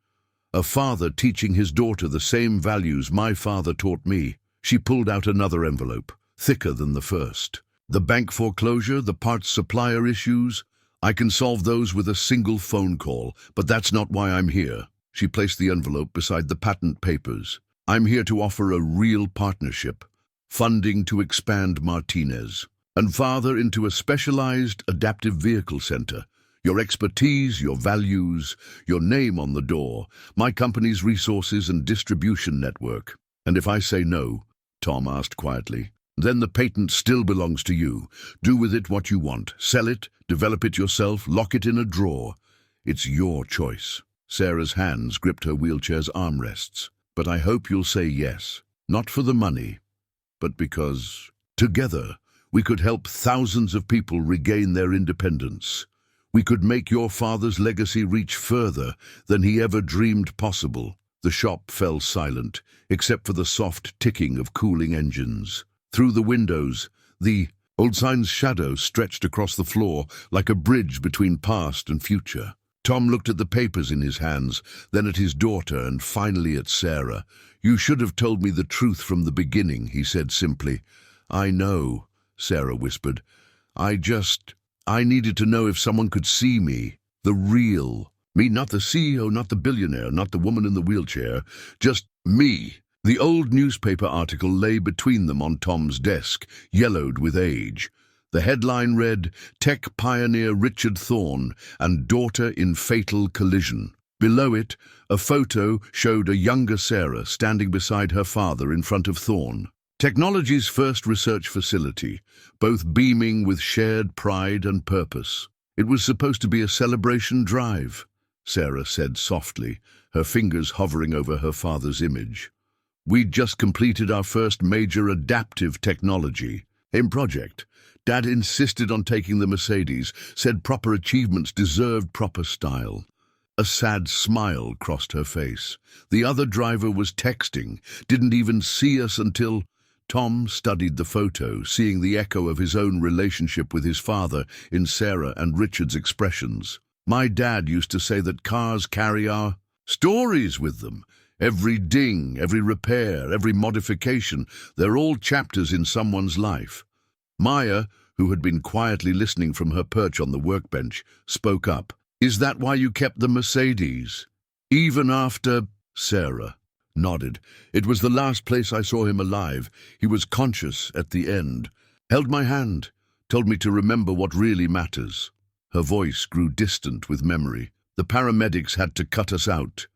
A father teaching his daughter the same values my father taught me." She pulled out another envelope, thicker than the first. "The bank foreclosure, the parts supplier issues, I can solve those with a single phone call, but that's not why I'm here." She placed the envelope beside the patent papers. "I'm here to offer a real partnership, funding to expand Martinez, and father into a specialized adaptive vehicle center. Your expertise, your values, your name on the door, my company's resources and distribution network." "And if I say no," Tom asked quietly, "then the patent still belongs to you. Do with it what you want. Sell it, develop it yourself, lock it in a drawer. It's your choice." Sarah's hands gripped her wheelchair's armrests. "But I hope you'll say yes, not for the money, but because together we could help thousands of people regain their independence. We could make your father's legacy reach further than he ever dreamed possible." The shop fell silent, except for the soft ticking of cooling engines. Through the windows, the old sign's shadow stretched across the floor like a bridge between past and future. Tom looked at the papers in his hands, then at his daughter, and finally at Sarah. "You should have told me the truth from the beginning," he said simply. "I know," Sarah whispered. I needed to know if someone could see me. The real me, not the CEO, not the billionaire, not the woman in the wheelchair. Just me." The old newspaper article lay between them on Tom's desk, yellowed with age. The headline read, "Tech Pioneer Richard Thorne and Daughter in Fatal Collision." Below it, a photo showed a younger Sarah standing beside her father in front of Thorne. Technology's first research facility, both beaming with shared pride and purpose. "It was supposed to be a celebration drive," Sarah said softly, her fingers hovering over her father's image. "We'd just completed our first major adaptive technology project. Dad insisted on taking the Mercedes, said proper achievements deserved proper style." A sad smile crossed her face. "The other driver was texting, didn't even see us until..." Tom studied the photo, seeing the echo of his own relationship with his father in Sarah and Richard's expressions. "My dad used to say that cars carry our stories with them. Every ding, every repair, every modification, they're all chapters in someone's life." Maya, who had been quietly listening from her perch on the workbench, spoke up. "Is that why you kept the Mercedes? Even after..." Sarah nodded. "It was the last place I saw him alive. He was conscious at the end. Held my hand, told me to remember what really matters." Her voice grew distant with memory. The paramedics had to cut us out.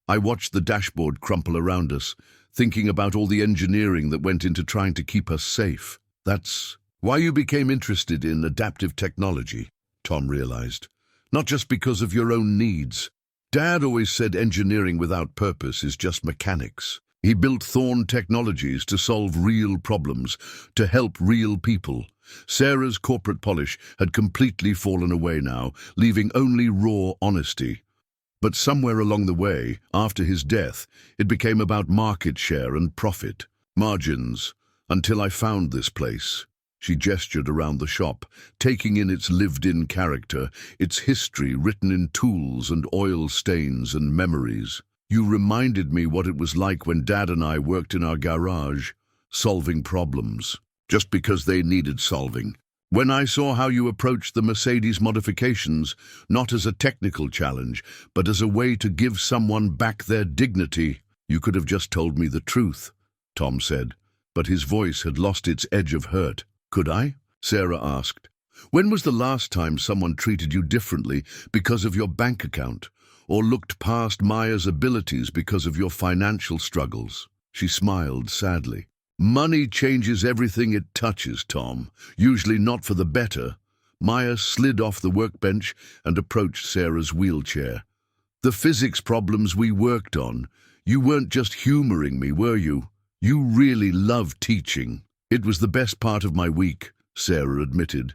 I watched the dashboard crumple around us, thinking about all the engineering that went into trying to keep us safe. That's why you became interested in adaptive technology, Tom realized. Not just because of your own needs. Dad always said engineering without purpose is just mechanics. He built Thorne Technologies to solve real problems, to help real people. Sarah's corporate polish had completely fallen away now, leaving only raw honesty. But somewhere along the way, after his death, it became about market share and profit, margins, until I found this place. She gestured around the shop, taking in its lived-in character, its history written in tools and oil stains and memories. You reminded me what it was like when Dad and I worked in our garage, solving problems, just because they needed solving. When I saw how you approached the Mercedes modifications, not as a technical challenge, but as a way to give someone back their dignity, you could have just told me the truth, Tom said, but his voice had lost its edge of hurt. Could I? Sarah asked. When was the last time someone treated you differently because of your bank account, or looked past Maya's abilities because of your financial struggles? She smiled sadly. Money changes everything it touches, Tom, usually not for the better. Maya slid off the workbench and approached Sarah's wheelchair. The physics problems we worked on, you weren't just humoring me, were you? You really loved teaching. It was the best part of my week, Sarah admitted.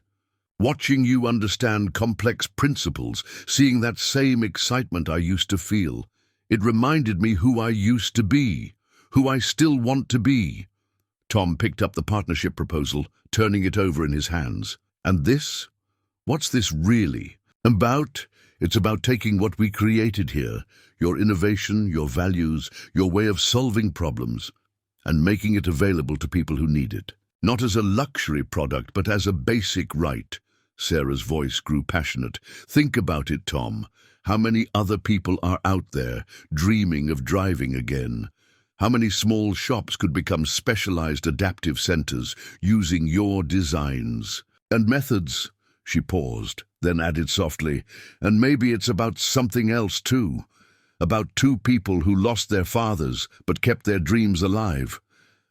Watching you understand complex principles, seeing that same excitement I used to feel. It reminded me who I used to be, who I still want to be. Tom picked up the partnership proposal, turning it over in his hands. And this? What's this really about? It's about taking what we created here, your innovation, your values, your way of solving problems, and making it available to people who need it. Not as a luxury product, but as a basic right. Sarah's voice grew passionate. Think about it, Tom. How many other people are out there, dreaming of driving again? How many small shops could become specialized adaptive centers, using your designs and methods? She paused, then added softly, and maybe it's about something else too. About two people who lost their fathers, but kept their dreams alive.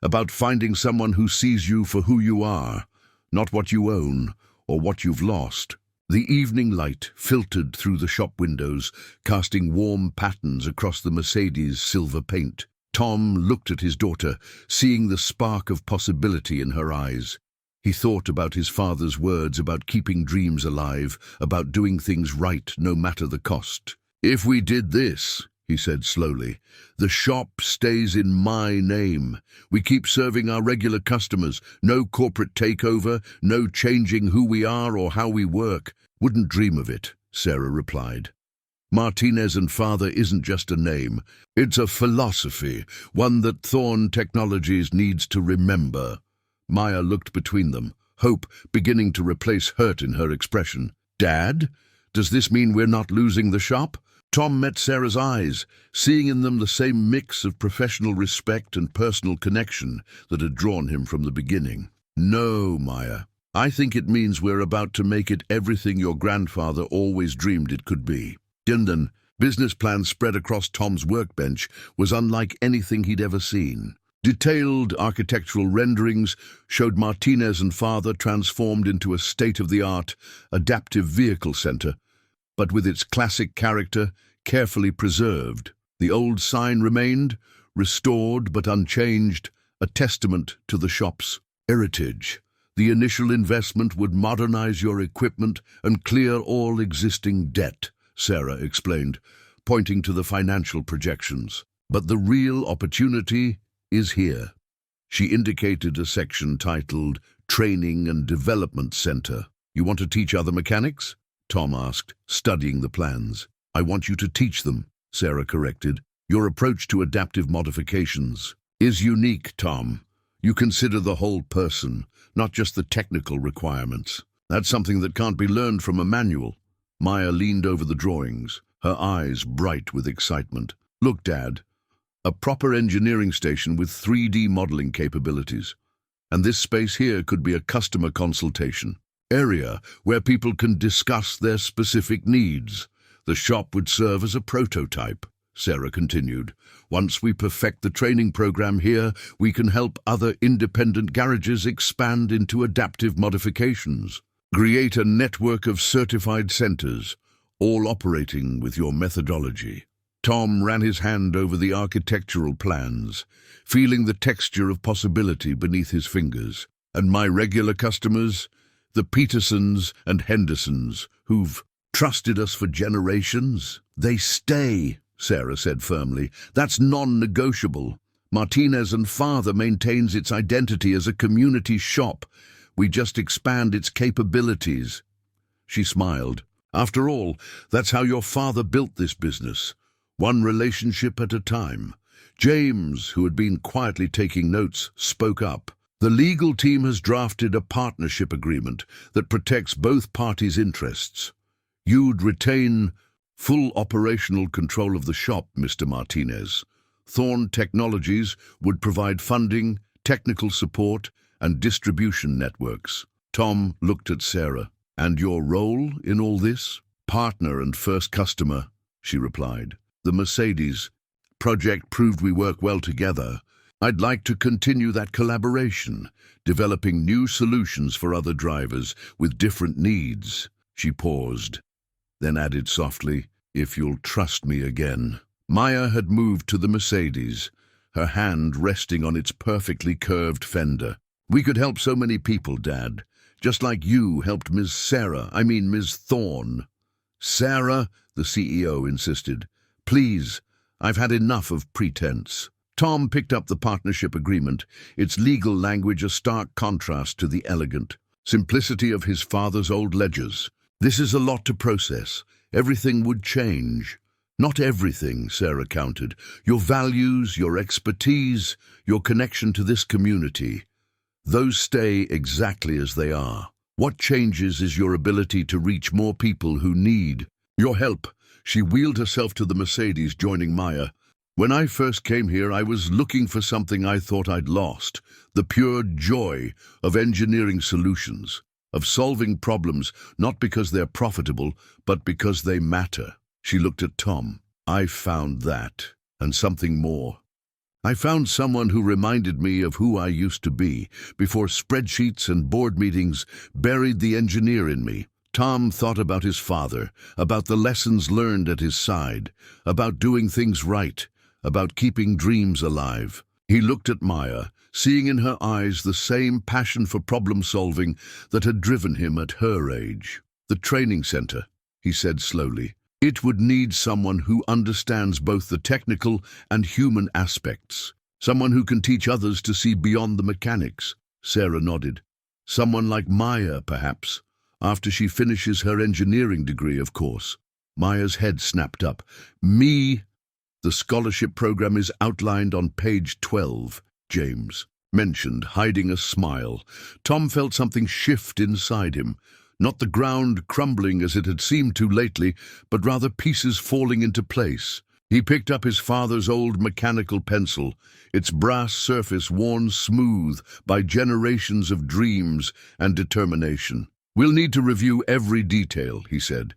About finding someone who sees you for who you are, not what you own or what you've lost. The evening light filtered through the shop windows, casting warm patterns across the Mercedes' silver paint. Tom looked at his daughter, seeing the spark of possibility in her eyes. He thought about his father's words about keeping dreams alive, about doing things right no matter the cost. If we did this, he said slowly, the shop stays in my name. We keep serving our regular customers. No corporate takeover, no changing who we are or how we work. Wouldn't dream of it, Sarah replied. Martinez and Father isn't just a name. It's a philosophy, one that Thorne Technologies needs to remember. Maya looked between them, hope beginning to replace hurt in her expression. Dad? Does this mean we're not losing the shop? Tom met Sarah's eyes, seeing in them the same mix of professional respect and personal connection that had drawn him from the beginning. No, Maya. I think it means we're about to make it everything your grandfather always dreamed it could be. Dindan, business plan spread across Tom's workbench, was unlike anything he'd ever seen. Detailed architectural renderings showed Martinez and Father transformed into a state-of-the-art, adaptive vehicle center, but with its classic character carefully preserved. The old sign remained, restored but unchanged, a testament to the shop's heritage. The initial investment would modernize your equipment and clear all existing debt, Sarah explained, pointing to the financial projections. But the real opportunity is here. She indicated a section titled Training and Development Center. You want to teach other mechanics? Tom asked, studying the plans. I want you to teach them, Sarah corrected. Your approach to adaptive modifications is unique, Tom. You consider the whole person, not just the technical requirements. That's something that can't be learned from a manual. Maya leaned over the drawings, her eyes bright with excitement. Look, Dad, a proper engineering station with 3D modeling capabilities. And this space here could be a customer consultation area where people can discuss their specific needs. The shop would serve as a prototype, Sarah continued. Once we perfect the training program here, we can help other independent garages expand into adaptive modifications. Create a network of certified centers, all operating with your methodology. Tom ran his hand over the architectural plans, feeling the texture of possibility beneath his fingers. And my regular customers, the Petersons and Hendersons, who've trusted us for generations, they stay, Sarah said firmly. That's non-negotiable. Martinez and Father maintains its identity as a community shop. We just expand its capabilities. She smiled. After all, that's how your father built this business, one relationship at a time. James, who had been quietly taking notes, spoke up. The legal team has drafted a partnership agreement that protects both parties' interests. You'd retain full operational control of the shop, Mr. Martinez. Thorne Technologies would provide funding, technical support, and distribution networks. Tom looked at Sarah. And your role in all this? Partner and first customer, she replied. The Mercedes project proved we work well together. I'd like to continue that collaboration, developing new solutions for other drivers with different needs. She paused, then added softly, if you'll trust me again. Maya had moved to the Mercedes, her hand resting on its perfectly curved fender. We could help so many people, Dad, just like you helped Ms. Thorne. Sarah, the CEO insisted. Please, I've had enough of pretense. Tom picked up the partnership agreement, its legal language a stark contrast to the elegant simplicity of his father's old ledgers. This is a lot to process. Everything would change. Not everything, Sarah countered. Your values, your expertise, your connection to this community. Those stay exactly as they are. What changes is your ability to reach more people who need your help. She wheeled herself to the Mercedes, joining Maya. When I first came here, I was looking for something I thought I'd lost. The pure joy of engineering solutions, of solving problems, not because they're profitable, but because they matter. She looked at Tom. I found that, and something more. I found someone who reminded me of who I used to be, before spreadsheets and board meetings buried the engineer in me. Tom thought about his father, about the lessons learned at his side, about doing things right, about keeping dreams alive. He looked at Maya, seeing in her eyes the same passion for problem-solving that had driven him at her age. The training center, he said slowly. It would need someone who understands both the technical and human aspects. Someone who can teach others to see beyond the mechanics. Sarah nodded. Someone like Maya, perhaps. After she finishes her engineering degree, of course. Maya's head snapped up. Me? The scholarship program is outlined on page 12, James mentioned, hiding a smile. Tom felt something shift inside him. Not the ground crumbling as it had seemed to lately, but rather pieces falling into place. He picked up his father's old mechanical pencil, its brass surface worn smooth by generations of dreams and determination. We'll need to review every detail, he said.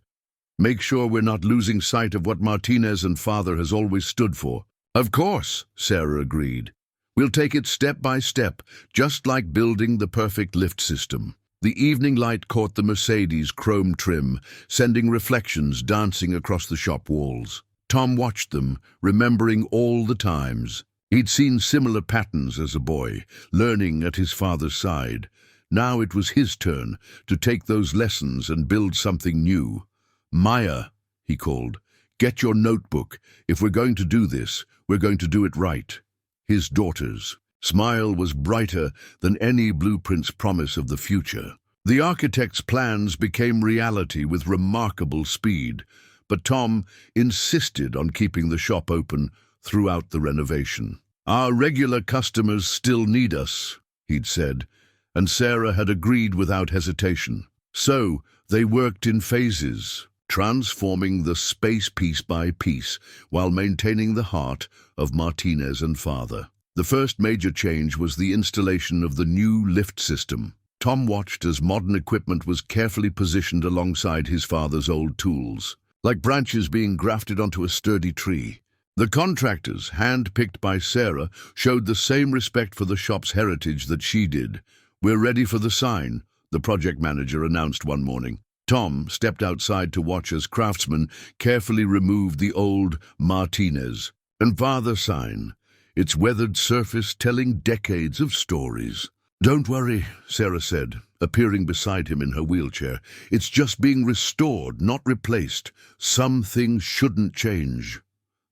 Make sure we're not losing sight of what Martinez and Father has always stood for. Of course, Sarah agreed. We'll take it step by step, just like building the perfect lift system. The evening light caught the Mercedes' chrome trim, sending reflections dancing across the shop walls. Tom watched them, remembering all the times. He'd seen similar patterns as a boy, learning at his father's side. Now it was his turn to take those lessons and build something new. Maya, he called, get your notebook. If we're going to do this, we're going to do it right. His daughter's smile was brighter than any blueprint's promise of the future. The architect's plans became reality with remarkable speed, but Tom insisted on keeping the shop open throughout the renovation. Our regular customers still need us, he'd said, and Sarah had agreed without hesitation. So they worked in phases, transforming the space piece by piece while maintaining the heart of Martinez and Father. The first major change was the installation of the new lift system. Tom watched as modern equipment was carefully positioned alongside his father's old tools. like branches being grafted onto a sturdy tree. The contractors, hand-picked by Sarah, showed the same respect for the shop's heritage that she did. "We're ready for the sign," the project manager announced one morning. Tom stepped outside to watch as craftsmen carefully removed the old Martinez and father sign, its weathered surface telling decades of stories. "Don't worry," Sarah said, appearing beside him in her wheelchair. "It's just being restored, not replaced. Some things shouldn't change."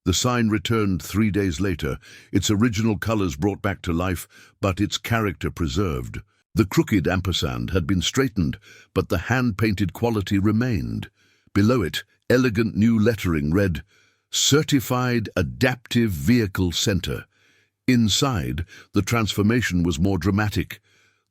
The sign returned 3 days later, its original colors brought back to life, but its character preserved. The crooked ampersand had been straightened, but the hand-painted quality remained. Below it, elegant new lettering read, "Certified Adaptive Vehicle Center." Inside, the transformation was more dramatic.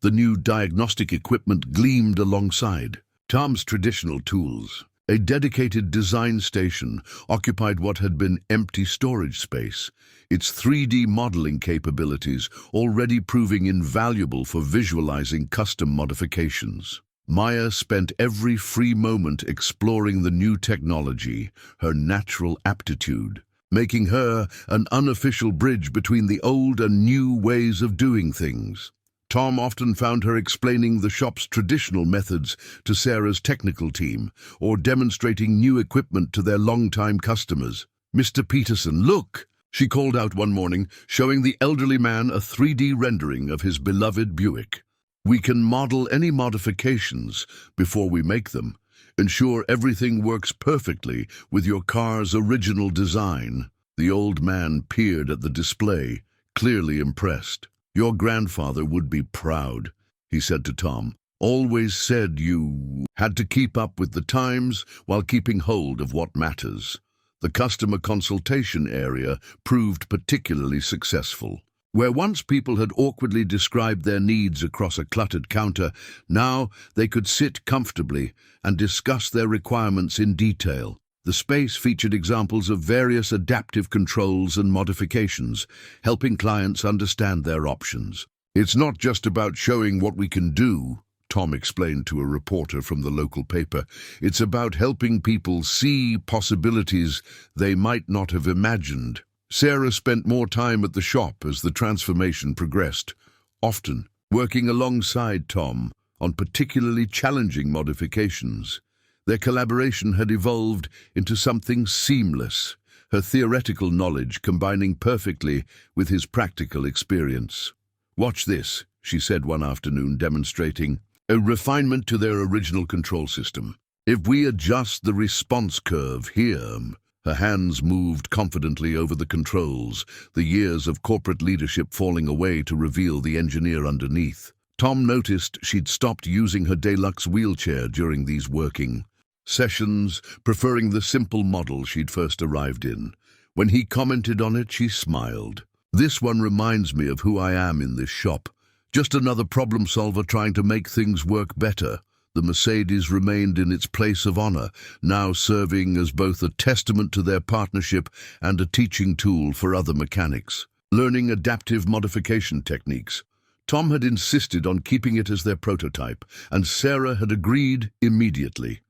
The new diagnostic equipment gleamed alongside. Tom's traditional tools. A dedicated design station occupied what had been empty storage space, its 3D modeling capabilities already proving invaluable for visualizing custom modifications. Maya spent every free moment exploring the new technology, her natural aptitude, making her an unofficial bridge between the old and new ways of doing things. Tom often found her explaining the shop's traditional methods to Sarah's technical team, or demonstrating new equipment to their longtime customers. "Mr. Peterson, look!" she called out one morning, showing the elderly man a 3D rendering of his beloved Buick. "We can model any modifications before we make them, ensure everything works perfectly with your car's original design." The old man peered at the display, clearly impressed. "Your grandfather would be proud," he said to Tom. "Always said you had to keep up with the times while keeping hold of what matters." The customer consultation area proved particularly successful. Where once people had awkwardly described their needs across a cluttered counter, now they could sit comfortably and discuss their requirements in detail. The space featured examples of various adaptive controls and modifications, helping clients understand their options. "It's not just about showing what we can do," Tom explained to a reporter from the local paper. "It's about helping people see possibilities they might not have imagined." Sarah spent more time at the shop as the transformation progressed, often working alongside Tom on particularly challenging modifications. Their collaboration had evolved into something seamless, her theoretical knowledge combining perfectly with his practical experience. "Watch this," she said one afternoon, demonstrating a refinement to their original control system. "If we adjust the response curve here," her hands moved confidently over the controls, the years of corporate leadership falling away to reveal the engineer underneath. Tom noticed she'd stopped using her deluxe wheelchair during these working sessions, preferring the simple model she'd first arrived in. When he commented on it, she smiled. "This one reminds me of who I am in this shop. Just another problem solver trying to make things work better." The Mercedes remained in its place of honor, now serving as both a testament to their partnership and a teaching tool for other mechanics. Learning adaptive modification techniques. Tom had insisted on keeping it as their prototype, and Sarah had agreed immediately.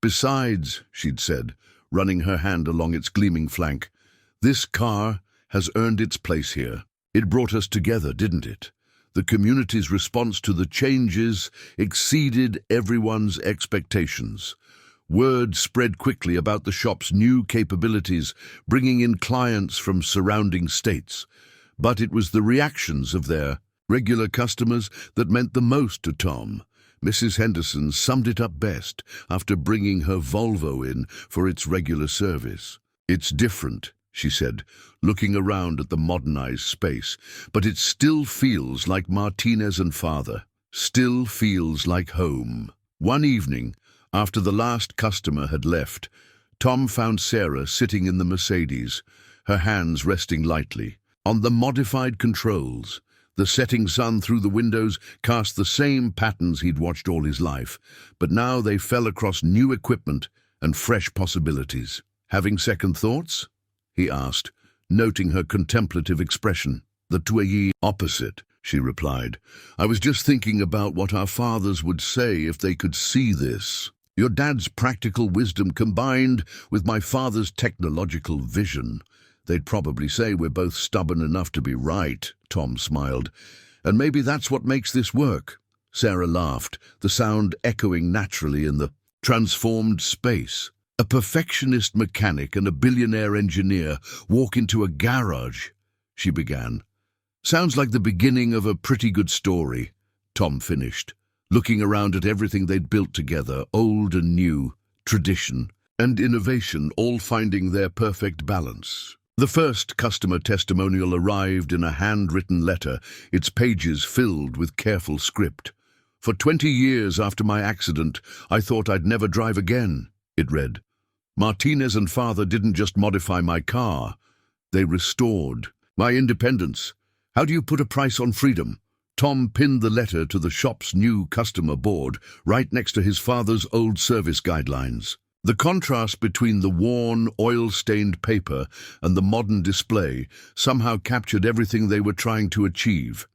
"Besides," she'd said, running her hand along its gleaming flank, "this car has earned its place here. It brought us together, didn't it? The community's response to the changes exceeded everyone's expectations. Word spread quickly about the shop's new capabilities, bringing in clients from surrounding states. But it was the reactions of their regular customers that meant the most to Tom. Mrs. Henderson summed it up best after bringing her Volvo in for its regular service. "It's different," she said, looking around at the modernized space, "but it still feels like Martinez and father. Still feels like home." One evening, after the last customer had left, Tom found Sarah sitting in the Mercedes, her hands resting lightly on the modified controls. The setting sun through the windows cast the same patterns he'd watched all his life, but now they fell across new equipment and fresh possibilities. "Having second thoughts?" he asked, noting her contemplative expression. "The twayy opposite," she replied. "I was just thinking about what our fathers would say if they could see this." Your dad's practical wisdom combined with my father's technological vision. They'd probably say we're both stubborn enough to be right, Tom smiled. And maybe that's what makes this work. Sarah laughed, the sound echoing naturally in the transformed space. A perfectionist mechanic and a billionaire engineer walk into a garage, she began. Sounds like the beginning of a pretty good story, Tom finished, looking around at everything they'd built together, old and new, tradition and innovation all finding their perfect balance. The first customer testimonial arrived in a handwritten letter, its pages filled with careful script. For 20 years after my accident, I thought I'd never drive again, it read. Martinez and father didn't just modify my car, they restored my independence. How do you put a price on freedom? Tom pinned the letter to the shop's new customer board, right next to his father's old service guidelines. The contrast between the worn, oil-stained paper and the modern display somehow captured everything they were trying to achieve.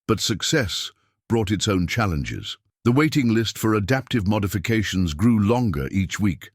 But success brought its own challenges. The waiting list for adaptive modifications grew longer each week,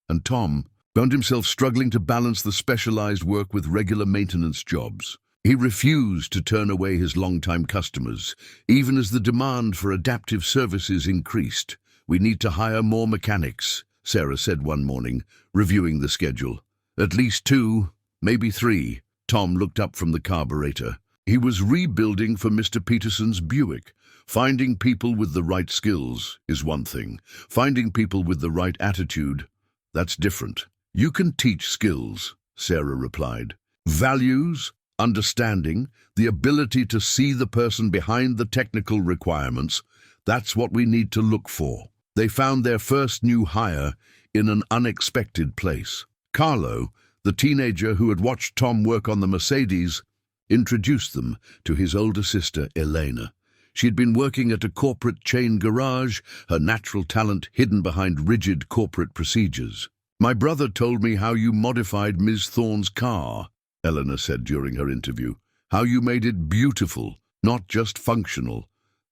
and Tom found himself struggling to balance the specialized work with regular maintenance jobs. He refused to turn away his longtime customers, even as the demand for adaptive services increased. We need to hire more mechanics, Sarah said one morning, reviewing the schedule. At least 2, maybe 3. Tom looked up from the carburetor. He was rebuilding for Mr. Peterson's Buick. Finding people with the right skills is one thing. Finding people with the right attitude, that's different. You can teach skills, Sarah replied. Values, understanding, the ability to see the person behind the technical requirements, that's what we need to look for. They found their first new hire in an unexpected place. Carlo, the teenager who had watched Tom work on the Mercedes, introduced them to his older sister, Elena. She'd been working at a corporate chain garage, her natural talent hidden behind rigid corporate procedures. My brother told me how you modified Ms. Thorne's car, Eleanor said during her interview. How you made it beautiful, not just functional.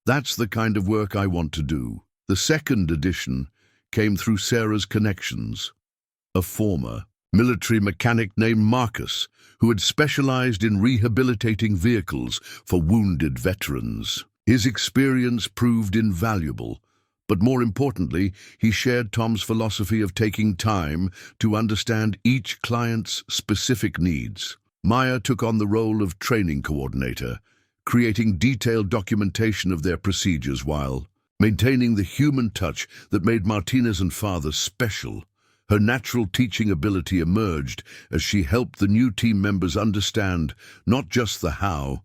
That's the kind of work I want to do. The second addition came through Sarah's connections. A former military mechanic named Marcus, who had specialized in rehabilitating vehicles for wounded veterans. His experience proved invaluable, but more importantly, he shared Tom's philosophy of taking time to understand each client's specific needs. Maya took on the role of training coordinator, creating detailed documentation of their procedures while maintaining the human touch that made Martinez and father special. Her natural teaching ability emerged as she helped the new team members understand not just the how,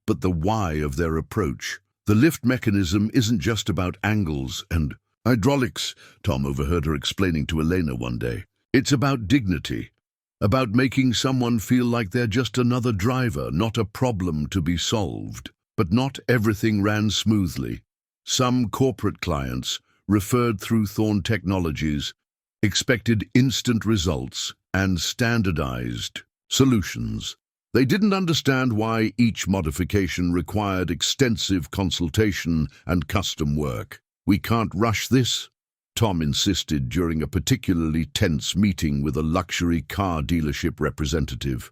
but the why of their approach. The lift mechanism isn't just about angles and hydraulics, Tom overheard her explaining to Elena one day. It's about dignity, about making someone feel like they're just another driver, not a problem to be solved. But not everything ran smoothly. Some corporate clients, referred through Thorne Technologies, expected instant results and standardized solutions. They didn't understand why each modification required extensive consultation and custom work. We can't rush this, Tom insisted during a particularly tense meeting with a luxury car dealership representative.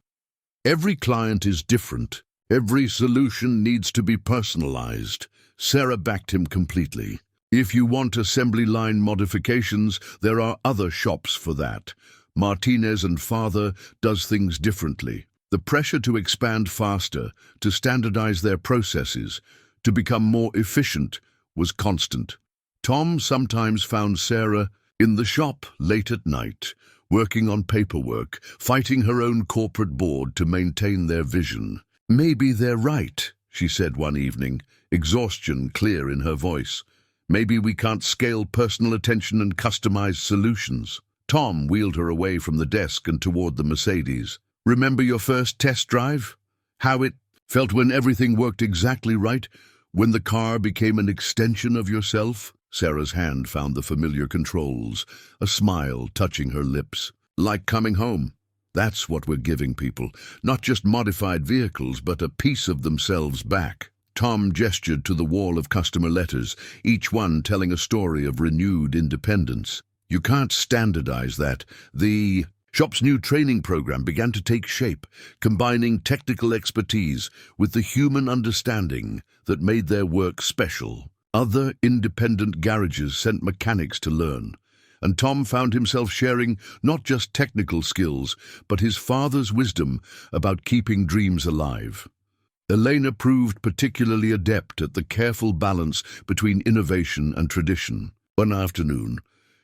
Every client is different. Every solution needs to be personalized. Sarah backed him completely. If you want assembly line modifications, there are other shops for that. Martinez and father does things differently. The pressure to expand faster, to standardize their processes, to become more efficient, was constant. Tom sometimes found Sarah in the shop late at night, working on paperwork, fighting her own corporate board to maintain their vision. Maybe they're right, she said one evening, exhaustion clear in her voice. Maybe we can't scale personal attention and customize solutions. Tom wheeled her away from the desk and toward the Mercedes. Remember your first test drive? How it felt when everything worked exactly right? When the car became an extension of yourself? Sarah's hand found the familiar controls, a smile touching her lips. Like coming home. That's what we're giving people. Not just modified vehicles, but a piece of themselves back. Tom gestured to the wall of customer letters, each one telling a story of renewed independence. You can't standardize that. The shop's new training program began to take shape, combining technical expertise with the human understanding that made their work special. Other independent garages sent mechanics to learn, and Tom found himself sharing not just technical skills, but his father's wisdom about keeping dreams alive. Elena proved particularly adept at the careful balance between innovation and tradition. One afternoon,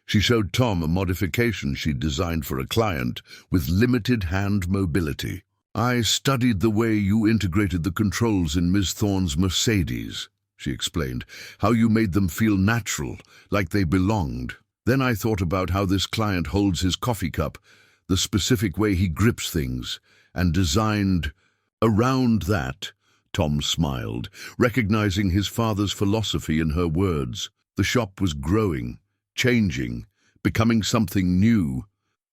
she showed Tom a modification she'd designed for a client with limited hand mobility. I studied the way you integrated the controls in Ms. Thorne's Mercedes, she explained, how you made them feel natural, like they belonged. Then I thought about how this client holds his coffee cup, the specific way he grips things, and designed around that. Tom smiled, recognizing his father's philosophy in her words. The shop was growing, changing, becoming something new,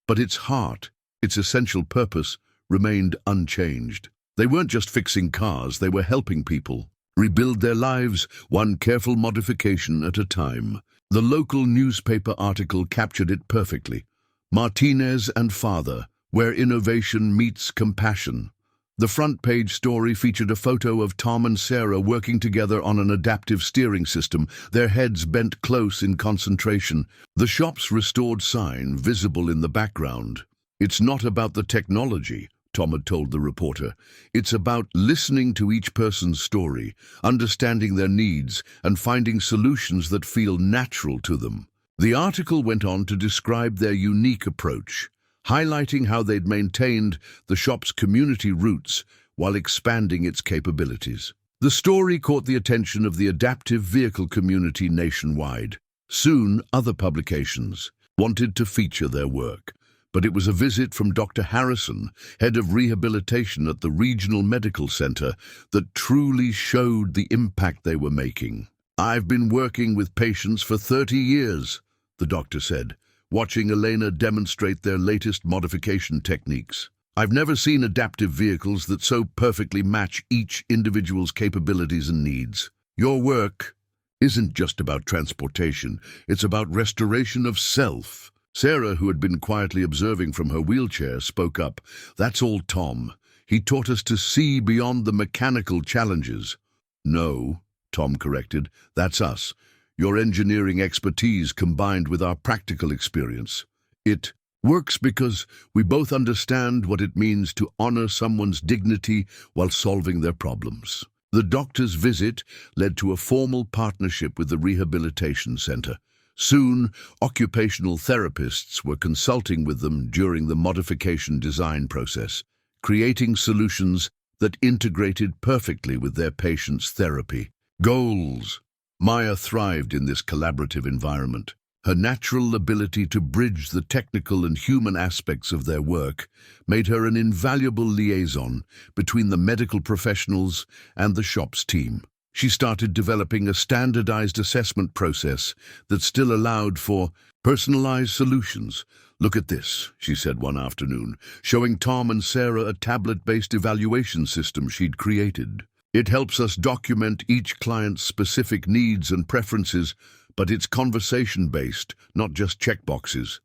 but its heart, its essential purpose, remained unchanged. They weren't just fixing cars, they were helping people rebuild their lives, one careful modification at a time. The local newspaper article captured it perfectly. Martinez and Father, where innovation meets compassion. The front page story featured a photo of Tom and Sarah working together on an adaptive steering system, their heads bent close in concentration, the shop's restored sign visible in the background. It's not about the technology, Tom had told the reporter. It's about listening to each person's story, understanding their needs, and finding solutions that feel natural to them. The article went on to describe their unique approach, highlighting how they'd maintained the shop's community roots while expanding its capabilities. The story caught the attention of the adaptive vehicle community nationwide. Soon, other publications wanted to feature their work. But it was a visit from Dr. Harrison, head of rehabilitation at the Regional Medical Center, that truly showed the impact they were making. I've been working with patients for 30 years, the doctor said, watching Elena demonstrate their latest modification techniques. I've never seen adaptive vehicles that so perfectly match each individual's capabilities and needs. Your work isn't just about transportation, it's about restoration of self. Sarah, who had been quietly observing from her wheelchair, spoke up. That's all Tom. He taught us to see beyond the mechanical challenges. No, Tom corrected, that's us. Your engineering expertise combined with our practical experience. It works because we both understand what it means to honor someone's dignity while solving their problems. The doctor's visit led to a formal partnership with the rehabilitation center. Soon, occupational therapists were consulting with them during the modification design process, creating solutions that integrated perfectly with their patients' therapy. Goals. Maya thrived in this collaborative environment. Her natural ability to bridge the technical and human aspects of their work made her an invaluable liaison between the medical professionals and the shop's team. She started developing a standardized assessment process that still allowed for personalized solutions. Look at this, she said one afternoon, showing Tom and Sarah a tablet-based evaluation system she'd created. It helps us document each client's specific needs and preferences, but it's conversation-based, not just checkboxes.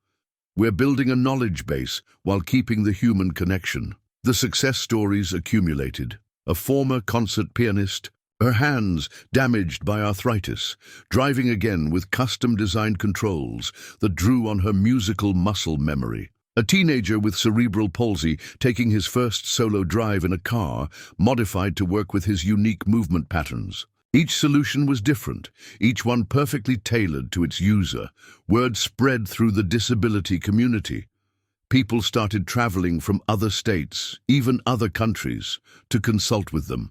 We're building a knowledge base while keeping the human connection. The success stories accumulated. A former concert pianist, her hands damaged by arthritis, driving again with custom-designed controls that drew on her musical muscle memory. A teenager with cerebral palsy taking his first solo drive in a car, modified to work with his unique movement patterns. Each solution was different, each one perfectly tailored to its user. Word spread through the disability community. People started traveling from other states, even other countries, to consult with them.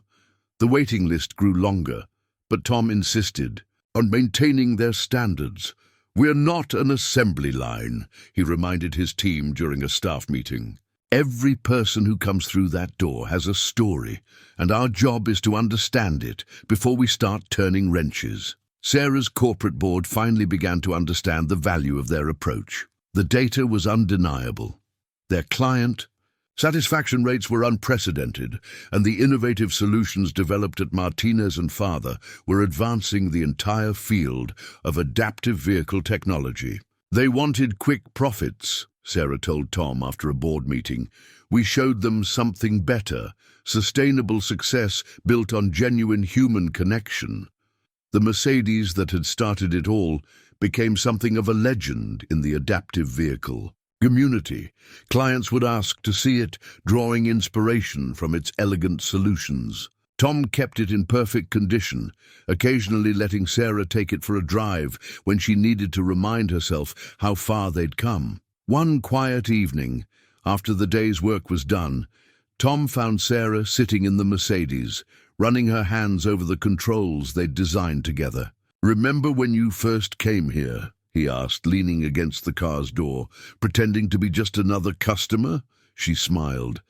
The waiting list grew longer, but Tom insisted on maintaining their standards. We're not an assembly line, he reminded his team during a staff meeting. Every person who comes through that door has a story, and our job is to understand it before we start turning wrenches. Sarah's corporate board finally began to understand the value of their approach. The data was undeniable. Their client, Satisfaction rates were unprecedented, and the innovative solutions developed at Martinez and Father were advancing the entire field of adaptive vehicle technology. They wanted quick profits, Sarah told Tom after a board meeting. We showed them something better, sustainable success built on genuine human connection. The Mercedes that had started it all became something of a legend in the adaptive vehicle community. Clients would ask to see it, drawing inspiration from its elegant solutions. Tom kept it in perfect condition, occasionally letting Sarah take it for a drive when she needed to remind herself how far they'd come. One quiet evening, after the day's work was done, Tom found Sarah sitting in the Mercedes, running her hands over the controls they'd designed together. "Remember when you first came here?" he asked, leaning against the car's door. "Pretending to be just another customer?" She smiled.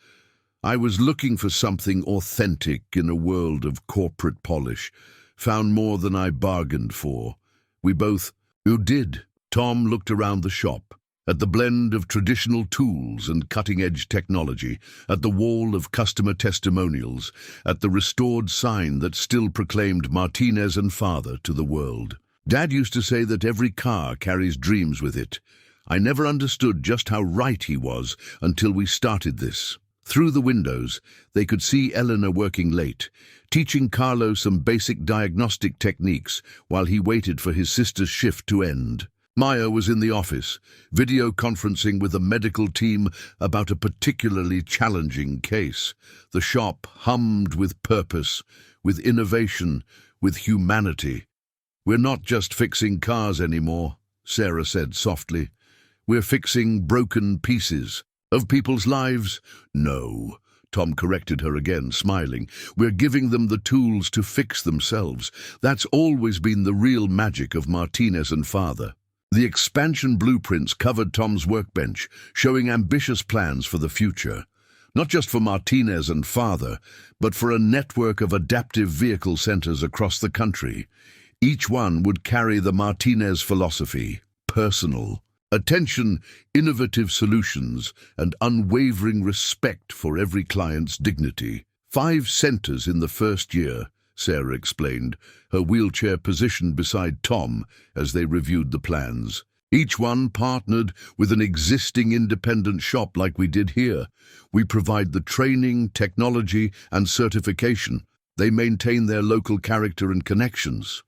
"I was looking for something authentic in a world of corporate polish. Found more than I bargained for." We both, "You did." Tom looked around the shop, at the blend of traditional tools and cutting-edge technology, at the wall of customer testimonials, at the restored sign that still proclaimed Martinez and Father to the world. "Dad used to say that every car carries dreams with it. I never understood just how right he was until we started this." Through the windows, they could see Eleanor working late, teaching Carlo some basic diagnostic techniques while he waited for his sister's shift to end. Maya was in the office, video conferencing with a medical team about a particularly challenging case. The shop hummed with purpose, with innovation, with humanity. "We're not just fixing cars anymore," Sarah said softly. "We're fixing broken pieces of people's lives." "No," Tom corrected her again, smiling. "We're giving them the tools to fix themselves. That's always been the real magic of Martinez and Father." The expansion blueprints covered Tom's workbench, showing ambitious plans for the future. Not just for Martinez and Father, but for a network of adaptive vehicle centers across the country. Each one would carry the Martinez philosophy: personal attention, innovative solutions, and unwavering respect for every client's dignity. 5 centers in the first year, Sarah explained, her wheelchair positioned beside Tom as they reviewed the plans. Each one partnered with an existing independent shop like we did here. We provide the training, technology, and certification. They maintain their local character and connections.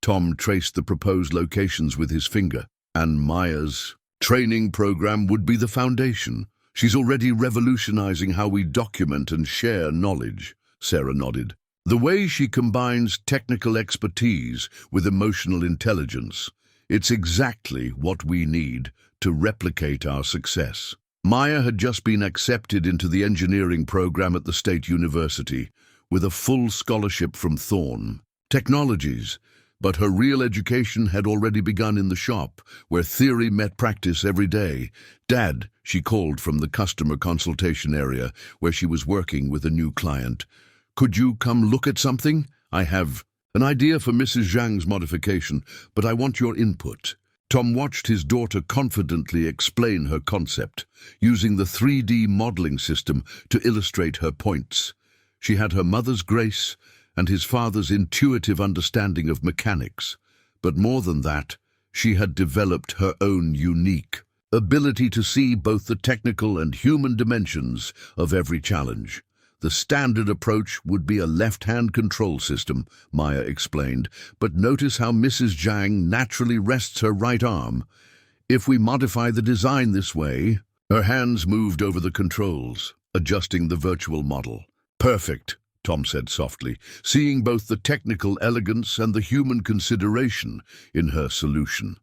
Tom traced the proposed locations with his finger, and Maya's training program would be the foundation. "She's already revolutionizing how we document and share knowledge," Sarah nodded. "The way she combines technical expertise with emotional intelligence, it's exactly what we need to replicate our success." Maya had just been accepted into the engineering program at the State University, with a full scholarship from Thorne Technologies. But her real education had already begun in the shop, where theory met practice every day. "Dad," she called from the customer consultation area, where she was working with a new client. "Could you come look at something? I have an idea for Mrs. Zhang's modification, but I want your input." Tom watched his daughter confidently explain her concept, using the 3D modeling system to illustrate her points. She had her mother's grace and his father's intuitive understanding of mechanics. But more than that, she had developed her own unique ability to see both the technical and human dimensions of every challenge. "The standard approach would be a left-hand control system," Maya explained, "but notice how Mrs. Zhang naturally rests her right arm. If we modify the design this way..." Her hands moved over the controls, adjusting the virtual model. "Perfect," Tom said softly, seeing both the technical elegance and the human consideration in her solution.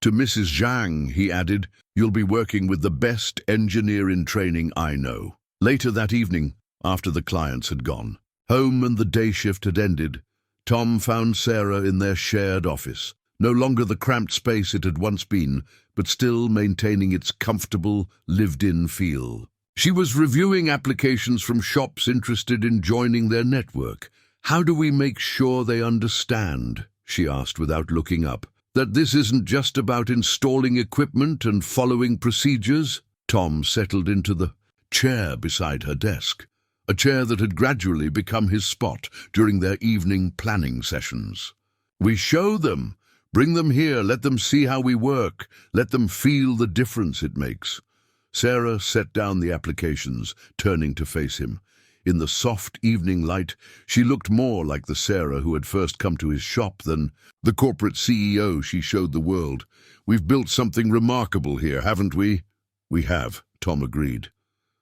"To Mrs. Zhang," he added, "you'll be working with the best engineer in training I know." Later that evening, after the clients had gone home and the day shift had ended, Tom found Sarah in their shared office, no longer the cramped space it had once been, but still maintaining its comfortable, lived-in feel. She was reviewing applications from shops interested in joining their network. "How do we make sure they understand," she asked without looking up, "that this isn't just about installing equipment and following procedures?" Tom settled into the chair beside her desk, a chair that had gradually become his spot during their evening planning sessions. "We show them. Bring them here. Let them see how we work. Let them feel the difference it makes." Sarah set down the applications, turning to face him. In the soft evening light, she looked more like the Sarah who had first come to his shop than the corporate CEO she showed the world. "We've built something remarkable here, haven't we?" "We have," Tom agreed.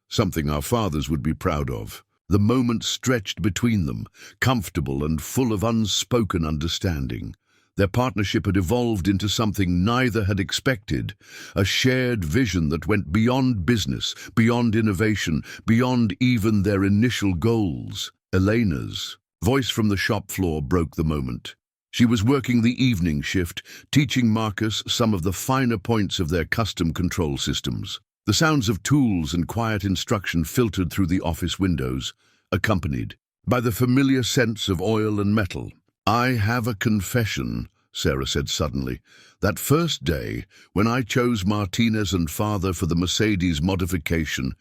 "Something our fathers would be proud of." The moment stretched between them, comfortable and full of unspoken understanding. Their partnership had evolved into something neither had expected, a shared vision that went beyond business, beyond innovation, beyond even their initial goals. Elena's voice from the shop floor broke the moment. She was working the evening shift, teaching Marcus some of the finer points of their custom control systems. The sounds of tools and quiet instruction filtered through the office windows, accompanied by the familiar scents of oil and metal. "I have a confession," Sarah said suddenly. "That first day, when I chose Martinez and father for the Mercedes modification,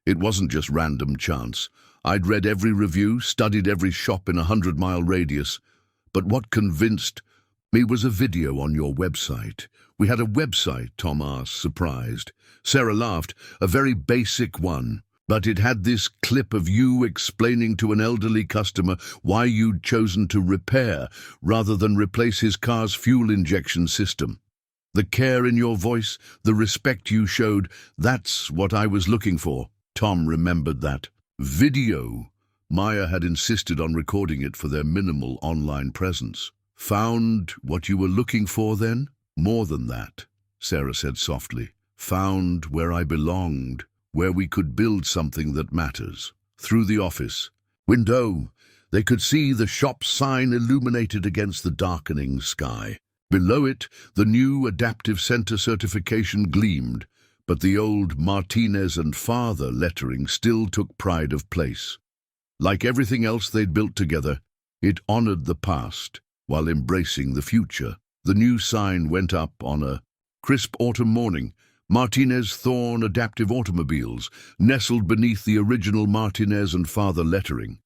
it wasn't just random chance. I'd read every review, studied every shop in a 100-mile radius. But what convinced me was a video on your website." "We had a website?" Tom asked, surprised. Sarah laughed. "A very basic one. But it had this clip of you explaining to an elderly customer why you'd chosen to repair rather than replace his car's fuel injection system. The care in your voice, the respect you showed, that's what I was looking for." Tom remembered that video. Maya had insisted on recording it for their minimal online presence. "Found what you were looking for then?" "More than that," Sarah said softly. "Found where I belonged, where we could build something that matters." Through the office window, they could see the shop sign illuminated against the darkening sky. Below it, the new Adaptive Center certification gleamed, but the old Martinez and father lettering still took pride of place. Like everything else they'd built together, it honored the past while embracing the future. The new sign went up on a crisp autumn morning. Martinez Thorne Adaptive Automobiles, nestled beneath the original Martinez and father lettering.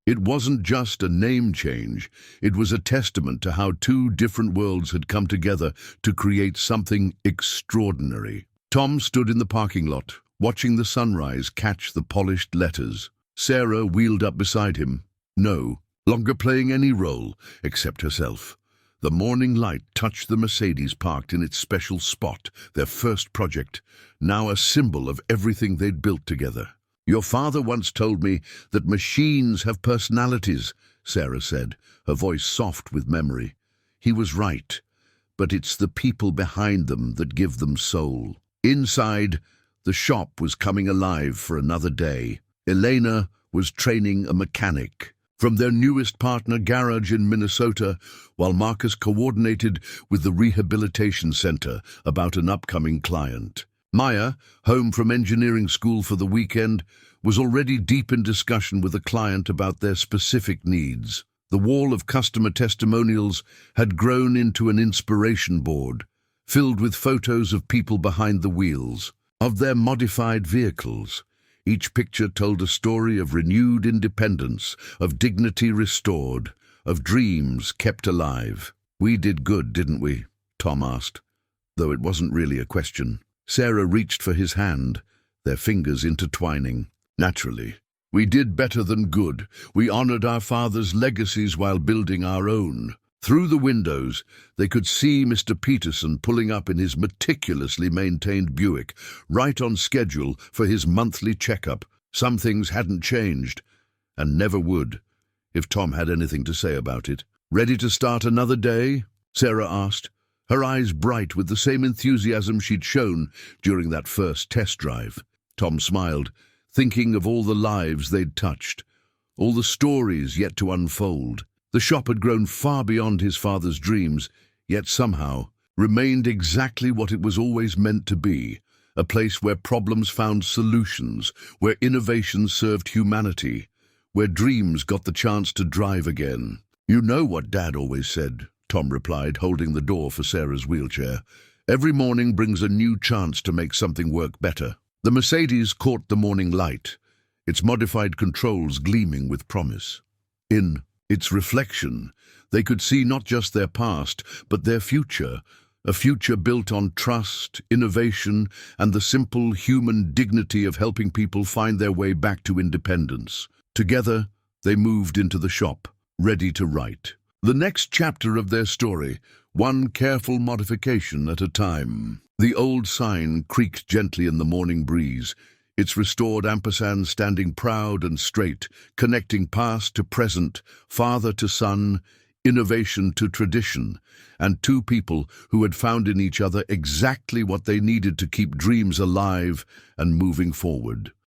It wasn't just a name change, it was a testament to how two different worlds had come together to create something extraordinary. Tom stood in the parking lot, watching the sunrise catch the polished letters. Sarah wheeled up beside him, no longer playing any role except herself. The morning light touched the Mercedes parked in its special spot, their first project, now a symbol of everything they'd built together. "Your father once told me that machines have personalities," Sarah said, her voice soft with memory. "He was right, but it's the people behind them that give them soul." Inside, the shop was coming alive for another day. Elena was training a mechanic from their newest partner garage in Minnesota, while Marcus coordinated with the rehabilitation center about an upcoming client. Maya, home from engineering school for the weekend, was already deep in discussion with a client about their specific needs. The wall of customer testimonials had grown into an inspiration board, filled with photos of people behind the wheels, of their modified vehicles. Each picture told a story of renewed independence, of dignity restored, of dreams kept alive. "We did good, didn't we?" Tom asked, though it wasn't really a question. Sarah reached for his hand, their fingers intertwining. "Naturally. We did better than good. We honored our father's legacies while building our own." Through the windows, they could see Mr. Peterson pulling up in his meticulously maintained Buick, right on schedule for his monthly checkup. Some things hadn't changed, and never would, if Tom had anything to say about it. "Ready to start another day?" Sarah asked, her eyes bright with the same enthusiasm she'd shown during that first test drive. Tom smiled, thinking of all the lives they'd touched, all the stories yet to unfold. The shop had grown far beyond his father's dreams, yet somehow remained exactly what it was always meant to be, a place where problems found solutions, where innovation served humanity, where dreams got the chance to drive again. "You know what Dad always said," Tom replied, holding the door for Sarah's wheelchair. "Every morning brings a new chance to make something work better." The Mercedes caught the morning light, its modified controls gleaming with promise. In its reflection, they could see not just their past, but their future, a future built on trust, innovation, and the simple human dignity of helping people find their way back to independence. Together, they moved into the shop, ready to write the next chapter of their story, one careful modification at a time. The old sign creaked gently in the morning breeze, its restored ampersand standing proud and straight, connecting past to present, father to son, innovation to tradition, and two people who had found in each other exactly what they needed to keep dreams alive and moving forward.